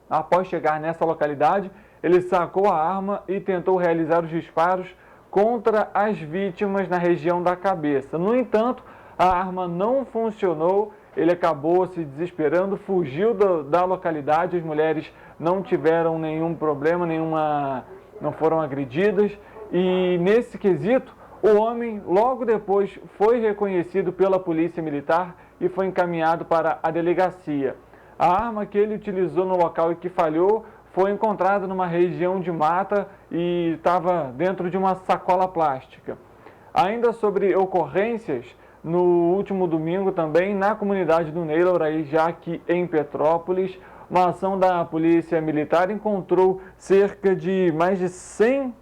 Após chegar nessa localidade, ele sacou a arma e tentou realizar os disparos contra as vítimas na região da cabeça. No entanto, a arma não funcionou, ele acabou se desesperando, fugiu da localidade, as mulheres não tiveram nenhum problema, não foram agredidas, e nesse quesito, o homem logo depois foi reconhecido pela Polícia Militar e foi encaminhado para a delegacia. A arma que ele utilizou no local e que falhou foi encontrada numa região de mata e estava dentro de uma sacola plástica. Ainda sobre ocorrências, no último domingo também, na comunidade do Neylor, aí já aqui em Petrópolis, uma ação da Polícia Militar encontrou cerca de mais de 100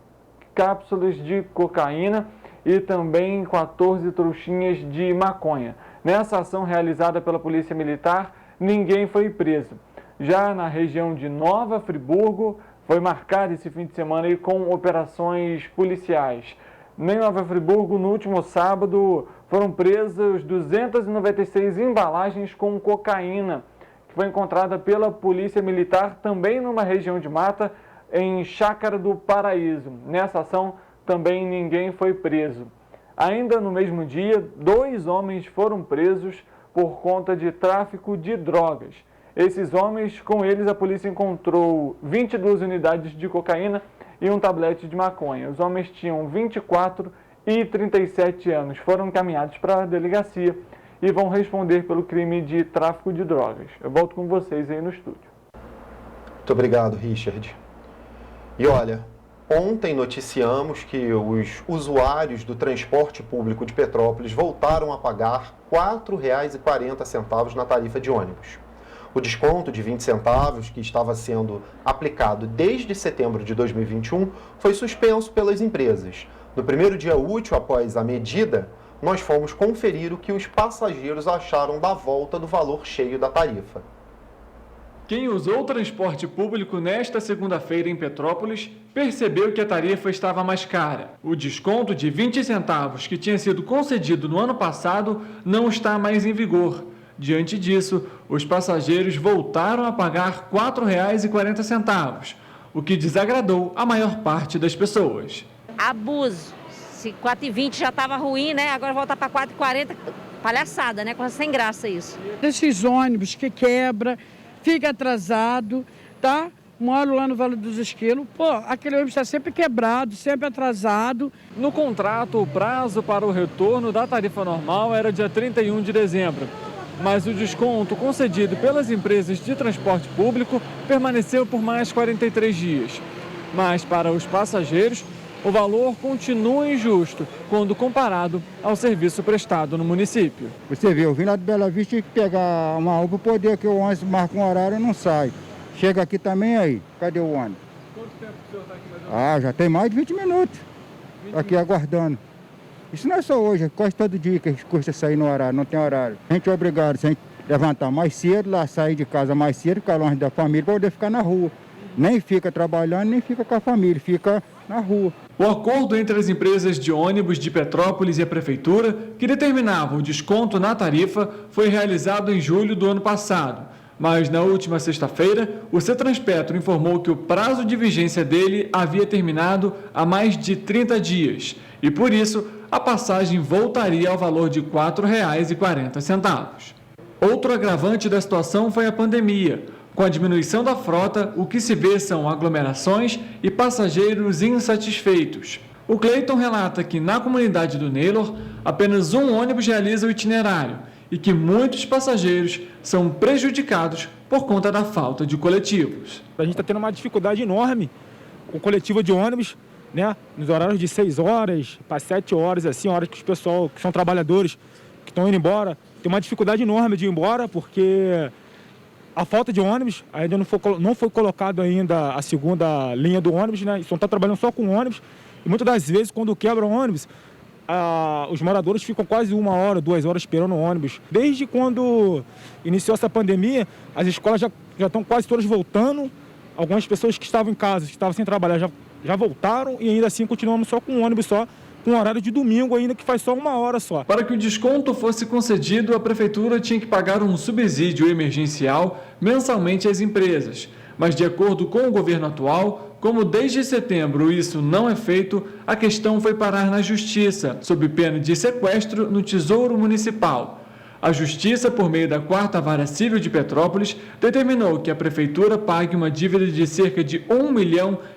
cápsulas de cocaína e também 14 trouxinhas de maconha. Nessa ação realizada pela Polícia Militar, ninguém foi preso. Já na região de Nova Friburgo, foi marcado esse fim de semana aí com operações policiais. Em Nova Friburgo, no último sábado, foram presas 296 embalagens com cocaína, que foi encontrada pela Polícia Militar também numa região de mata, em Chácara do Paraíso. Nessa ação, também ninguém foi preso. Ainda no mesmo dia, 2 homens foram presos por conta de tráfico de drogas. Esses homens, com eles, a polícia encontrou 22 unidades de cocaína e um tablete de maconha. Os homens tinham 24 e 37 anos. Foram encaminhados para a delegacia e vão responder pelo crime de tráfico de drogas. Eu volto com vocês aí no estúdio. Muito obrigado, Richard. E olha, ontem noticiamos que os usuários do transporte público de Petrópolis voltaram a pagar R$ 4,40 na tarifa de ônibus. O desconto de 20 centavos, que estava sendo aplicado desde setembro de 2021, foi suspenso pelas empresas. No primeiro dia útil após a medida, nós fomos conferir o que os passageiros acharam da volta do valor cheio da tarifa. Quem usou o transporte público nesta segunda-feira em Petrópolis percebeu que a tarifa estava mais cara. O desconto de 20 centavos que tinha sido concedido no ano passado não está mais em vigor. Diante disso, os passageiros voltaram a pagar R$ 4,40, o que desagradou a maior parte das pessoas. Abuso. Se R$ 4,20 já estava ruim, né? Agora voltar para R$ 4,40, palhaçada, né? Coisa sem graça isso. Esses ônibus que quebra, fica atrasado, tá? Moro lá no Vale dos Esquilos, aquele ônibus está sempre quebrado, sempre atrasado. No contrato, o prazo para o retorno da tarifa normal era dia 31 de dezembro. Mas o desconto concedido pelas empresas de transporte público permaneceu por mais 43 dias. Mas para os passageiros, o valor continua injusto quando comparado ao serviço prestado no município. Você vê, eu vim lá de Bela Vista e pegar uma Uber para poder que o ônibus marca um horário e não sai. Chega aqui também aí, cadê o ônibus? Quanto tempo o senhor está aqui mais ou menos? Já tem mais de 20 minutos aqui aguardando. Isso não é só hoje, quase todo dia que a gente custa sair no horário, não tem horário. A gente é obrigado, se a gente levantar mais cedo, lá sair de casa mais cedo, ficar longe da família, para poder ficar na rua. Nem fica trabalhando, nem fica com a família, fica na rua. O acordo entre as empresas de ônibus de Petrópolis e a Prefeitura, que determinava o desconto na tarifa, foi realizado em julho do ano passado. Mas na última sexta-feira, o Cetrans-Petro informou que o prazo de vigência dele havia terminado há mais de 30 dias e, por isso, a passagem voltaria ao valor de R$ 4,40. Outro agravante da situação foi a pandemia. Com a diminuição da frota, o que se vê são aglomerações e passageiros insatisfeitos. O Cleiton relata que na comunidade do Neylor, apenas um ônibus realiza o itinerário e que muitos passageiros são prejudicados por conta da falta de coletivos. A gente está tendo uma dificuldade enorme com coletivo de ônibus, né? Nos horários de 6 horas para 7 horas, assim, horas que os pessoal que são trabalhadores que estão indo embora, tem uma dificuldade enorme de ir embora porque a falta de ônibus, ainda não foi colocado ainda a segunda linha do ônibus, né? Então está trabalhando só com ônibus e muitas das vezes quando quebra o ônibus, os moradores ficam quase 1 hora, 2 horas esperando o ônibus. Desde quando iniciou essa pandemia, as escolas já estão quase todas voltando. Algumas pessoas que estavam em casa, que estavam sem trabalhar, já voltaram e ainda assim continuamos só com um ônibus só, com horário de domingo ainda, que faz só 1 hora só. Para que o desconto fosse concedido, a Prefeitura tinha que pagar um subsídio emergencial mensalmente às empresas. Mas, de acordo com o governo atual, como desde setembro isso não é feito, a questão foi parar na Justiça, sob pena de sequestro no Tesouro Municipal. A Justiça, por meio da 4ª Vara Civil de Petrópolis, determinou que a Prefeitura pague uma dívida de cerca de R$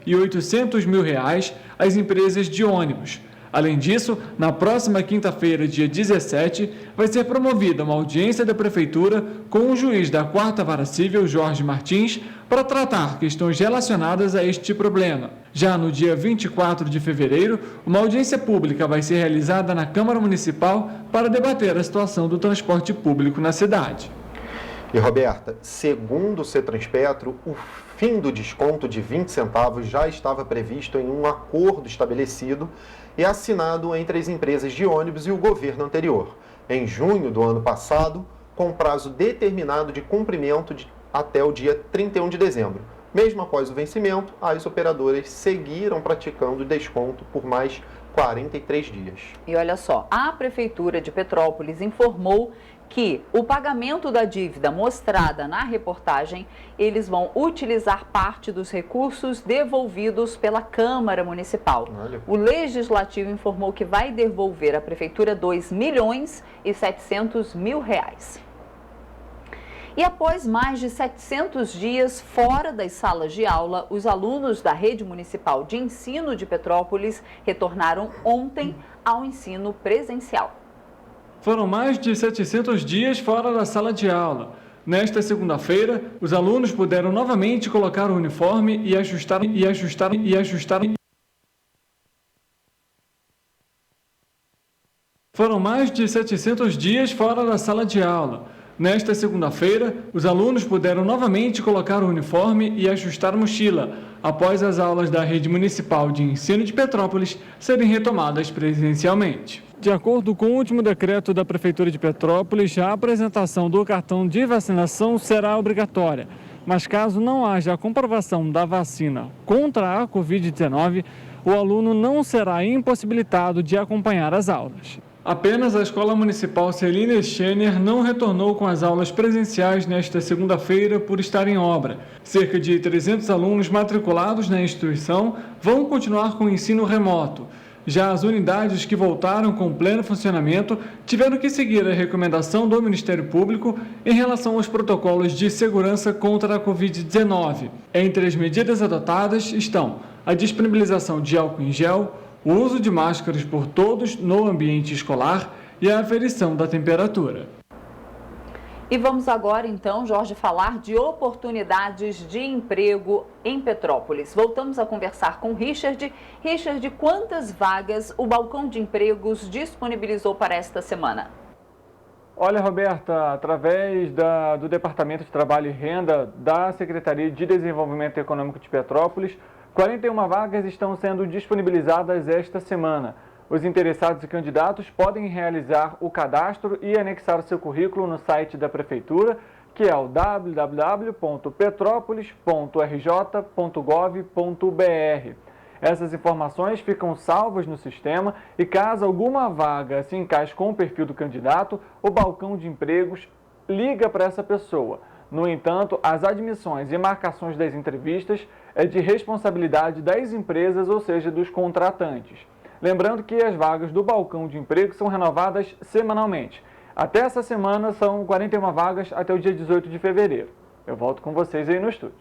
1.800.000 às empresas de ônibus. Além disso, na próxima quinta-feira, dia 17, vai ser promovida uma audiência da Prefeitura com o juiz da 4ª Vara Civil, Jorge Martins, para tratar questões relacionadas a este problema. Já no dia 24 de fevereiro, uma audiência pública vai ser realizada na Câmara Municipal para debater a situação do transporte público na cidade. E, Roberta, segundo o Cetrans-Petro, o fim do desconto de 20 centavos já estava previsto em um acordo estabelecido e assinado entre as empresas de ônibus e o governo anterior, em junho do ano passado, com prazo determinado de cumprimento até o dia 31 de dezembro. Mesmo após o vencimento, as operadoras seguiram praticando desconto por mais 43 dias. E olha só, a Prefeitura de Petrópolis informou que o pagamento da dívida mostrada na reportagem, eles vão utilizar parte dos recursos devolvidos pela Câmara Municipal. O Legislativo informou que vai devolver à Prefeitura R$ 2.700.000. E após mais de 700 dias fora das salas de aula, os alunos da Rede Municipal de Ensino de Petrópolis retornaram ontem ao ensino presencial. Foram mais de 700 dias fora da sala de aula. Nesta segunda-feira, os alunos puderam novamente colocar o uniforme e ajustar. Foram mais de 700 dias fora da sala de aula. Nesta segunda-feira, os alunos puderam novamente colocar o uniforme e ajustar a mochila, após as aulas da Rede Municipal de Ensino de Petrópolis serem retomadas presencialmente. De acordo com o último decreto da Prefeitura de Petrópolis, a apresentação do cartão de vacinação será obrigatória, mas caso não haja a comprovação da vacina contra a Covid-19, o aluno não será impossibilitado de acompanhar as aulas. Apenas a Escola Municipal Celina Schener não retornou com as aulas presenciais nesta segunda-feira por estar em obra. Cerca de 300 alunos matriculados na instituição vão continuar com o ensino remoto. Já as unidades que voltaram com pleno funcionamento tiveram que seguir a recomendação do Ministério Público em relação aos protocolos de segurança contra a Covid-19. Entre as medidas adotadas estão a disponibilização de álcool em gel, o uso de máscaras por todos no ambiente escolar e a aferição da temperatura. E vamos agora, então, Jorge, falar de oportunidades de emprego em Petrópolis. Voltamos a conversar com Richard. Richard, quantas vagas o Balcão de Empregos disponibilizou para esta semana? Olha, Roberta, através do Departamento de Trabalho e Renda da Secretaria de Desenvolvimento Econômico de Petrópolis, 41 vagas estão sendo disponibilizadas esta semana. Os interessados e candidatos podem realizar o cadastro e anexar o seu currículo no site da Prefeitura, que é o www.petropolis.rj.gov.br. Essas informações ficam salvas no sistema e, caso alguma vaga se encaixe com o perfil do candidato, o Balcão de Empregos liga para essa pessoa No entanto, as admissões e marcações das entrevistas é de responsabilidade das empresas, ou seja, dos contratantes. Lembrando que as vagas do balcão de emprego são renovadas semanalmente. Até essa semana são 41 vagas até o dia 18 de fevereiro. Eu volto com vocês aí no estúdio.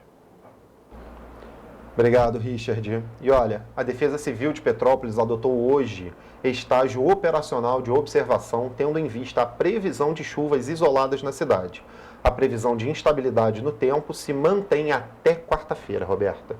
Obrigado, Richard. E olha, a Defesa Civil de Petrópolis adotou hoje estágio operacional de observação, tendo em vista a previsão de chuvas isoladas na cidade. A previsão de instabilidade no tempo se mantém até quarta-feira, Roberta.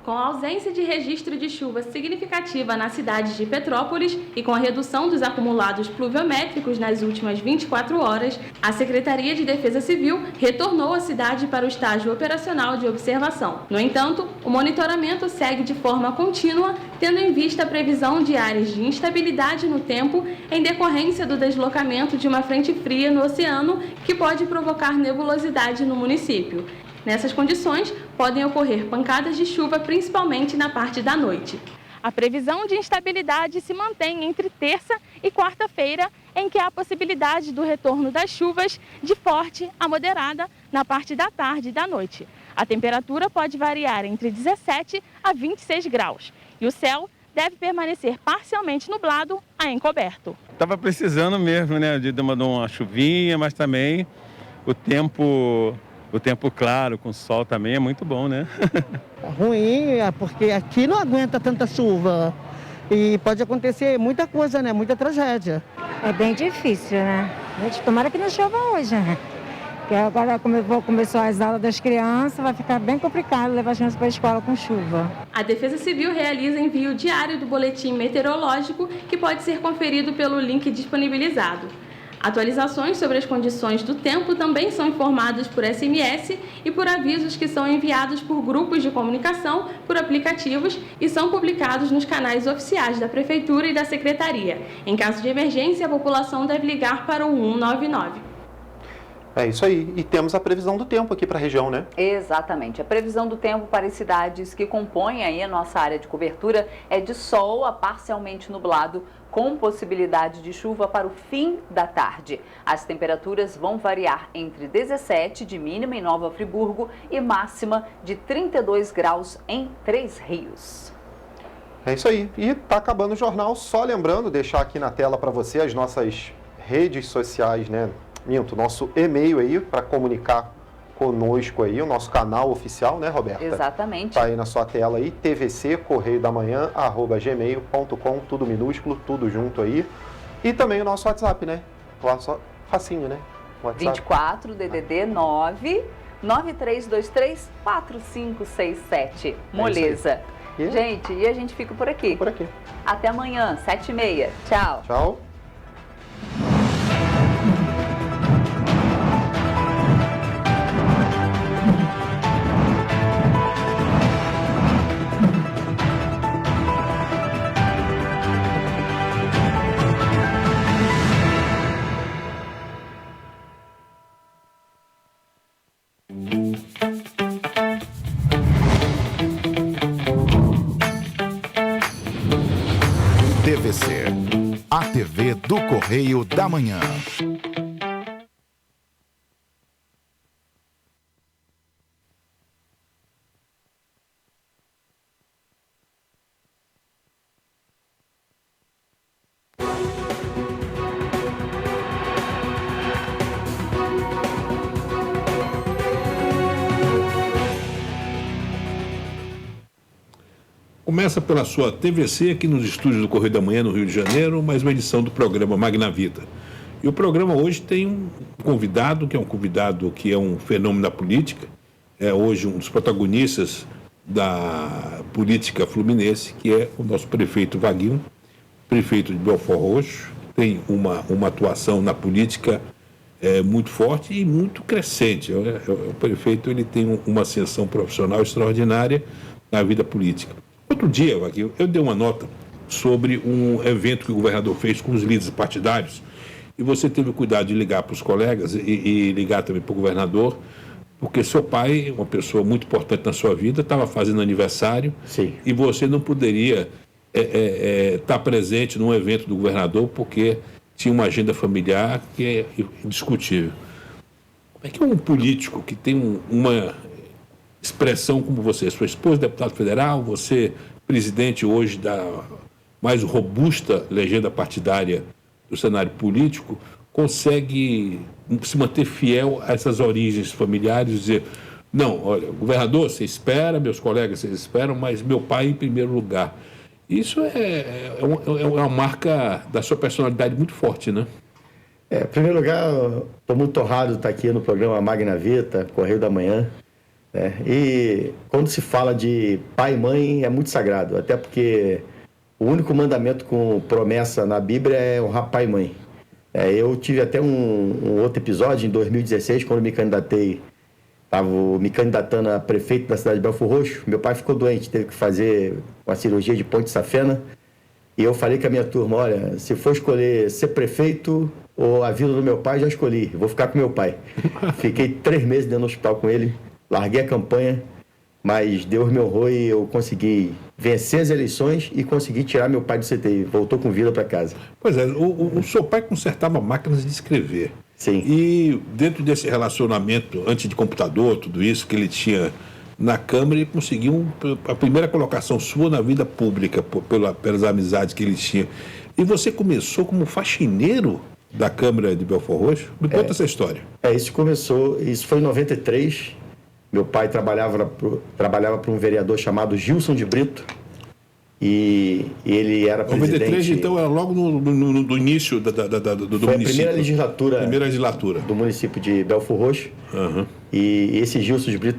Com a ausência de registro de chuva significativa na cidade de Petrópolis e com a redução dos acumulados pluviométricos nas últimas 24 horas, a Secretaria de Defesa Civil retornou a cidade para o estágio operacional de observação. No entanto, o monitoramento segue de forma contínua, tendo em vista a previsão de áreas de instabilidade no tempo em decorrência do deslocamento de uma frente fria no oceano que pode provocar nebulosidade no município. Nessas condições, podem ocorrer pancadas de chuva, principalmente na parte da noite. A previsão de instabilidade se mantém entre terça e quarta-feira, em que há a possibilidade do retorno das chuvas de forte a moderada na parte da tarde e da noite. A temperatura pode variar entre 17 a 26 graus e o céu deve permanecer parcialmente nublado a encoberto. Estava precisando mesmo, né, de mandar uma chuvinha, mas também o tempo claro, com sol também é muito bom, né? Ruim, porque aqui não aguenta tanta chuva e pode acontecer muita coisa, né? Muita tragédia. É bem difícil, né? Tomara que não chova hoje, né? Porque agora, como começou as aulas das crianças, vai ficar bem complicado levar as crianças para a escola com chuva. A Defesa Civil realiza envio diário do boletim meteorológico, que pode ser conferido pelo link disponibilizado. Atualizações sobre as condições do tempo também são informadas por SMS e por avisos que são enviados por grupos de comunicação, por aplicativos e são publicados nos canais oficiais da Prefeitura e da Secretaria. Em caso de emergência, a população deve ligar para o 199. É isso aí. E temos a previsão do tempo aqui para a região, né? Exatamente. A previsão do tempo para as cidades que compõem aí a nossa área de cobertura é de sol a parcialmente nublado, com possibilidade de chuva para o fim da tarde. As temperaturas vão variar entre 17 de mínima em Nova Friburgo e máxima de 32 graus em Três Rios. É isso aí. E tá acabando o jornal. Só lembrando, deixar aqui na tela para você as nossas redes sociais, né? Nosso e-mail aí para comunicar conosco aí, o nosso canal oficial, né, Roberta? Exatamente. Tá aí na sua tela aí, tvccorreiodamanhã@gmail.com, tudo minúsculo, tudo junto aí. E também o nosso WhatsApp, né? Facinho, né? WhatsApp. 24 DDD 9 9323 4567. Moleza. Gente, e a gente fica por aqui. Por aqui. Até amanhã, 7h30. Tchau. Tchau. TVC, a TV do Correio da Manhã. Começa pela sua TVC aqui nos estúdios do Correio da Manhã, no Rio de Janeiro, mais uma edição do programa Magna Vida. E o programa hoje tem um convidado, que é um fenômeno da política, é hoje um dos protagonistas da política fluminense, que é o nosso prefeito Vaguinho, prefeito de Belford Roxo, tem uma atuação na política muito forte e muito crescente. O prefeito ele tem uma ascensão profissional extraordinária na vida política. Outro dia, Vaguinho, eu dei uma nota sobre um evento que o governador fez com os líderes partidários e você teve o cuidado de ligar para os colegas e ligar também para o governador, porque seu pai, uma pessoa muito importante na sua vida, estava fazendo aniversário. Sim. E você não poderia estar presente num evento do governador porque tinha uma agenda familiar que é indiscutível. É que um político que tem uma expressão como você, sua esposa deputado federal, você presidente hoje da mais robusta legenda partidária do cenário político, consegue se manter fiel a essas origens familiares e dizer, não, olha, governador, você espera, meus colegas, vocês esperam, mas meu pai em primeiro lugar. Isso é uma marca da sua personalidade muito forte, né? Em primeiro lugar, estou muito honrado de estar aqui no programa Magna Vita, Correio da Manhã. Né? E quando se fala de pai e mãe, é muito sagrado, até porque o único mandamento com promessa na Bíblia é honrar pai e mãe. Eu tive até um outro episódio, em 2016, quando me candidatei, estava me candidatando a prefeito da cidade de Belfor Roxo. Meu pai ficou doente, teve que fazer uma cirurgia de ponte safena. E eu falei com a minha turma, olha, se for escolher ser prefeito ou a vida do meu pai, já escolhi, vou ficar com meu pai. Fiquei 3 meses dentro do hospital com ele, larguei a campanha, mas Deus me honrou e eu consegui vencer as eleições e consegui tirar meu pai do CTI. Voltou com vida para casa. Pois é, o seu pai consertava máquinas de escrever. Sim. E dentro desse relacionamento, antes de computador, tudo isso que ele tinha na Câmara, ele conseguiu a primeira colocação sua na vida pública, pelas amizades que ele tinha. E você começou como faxineiro da Câmara de Belfor Roxo? Me conta essa história. Isso foi em 93. Meu pai trabalhava para um vereador chamado Gilson de Brito. E ele era presidente... 93, então, era logo no início do foi município. A primeira legislatura do município de Belfor Roxo. Uhum. E esse Gilson de Brito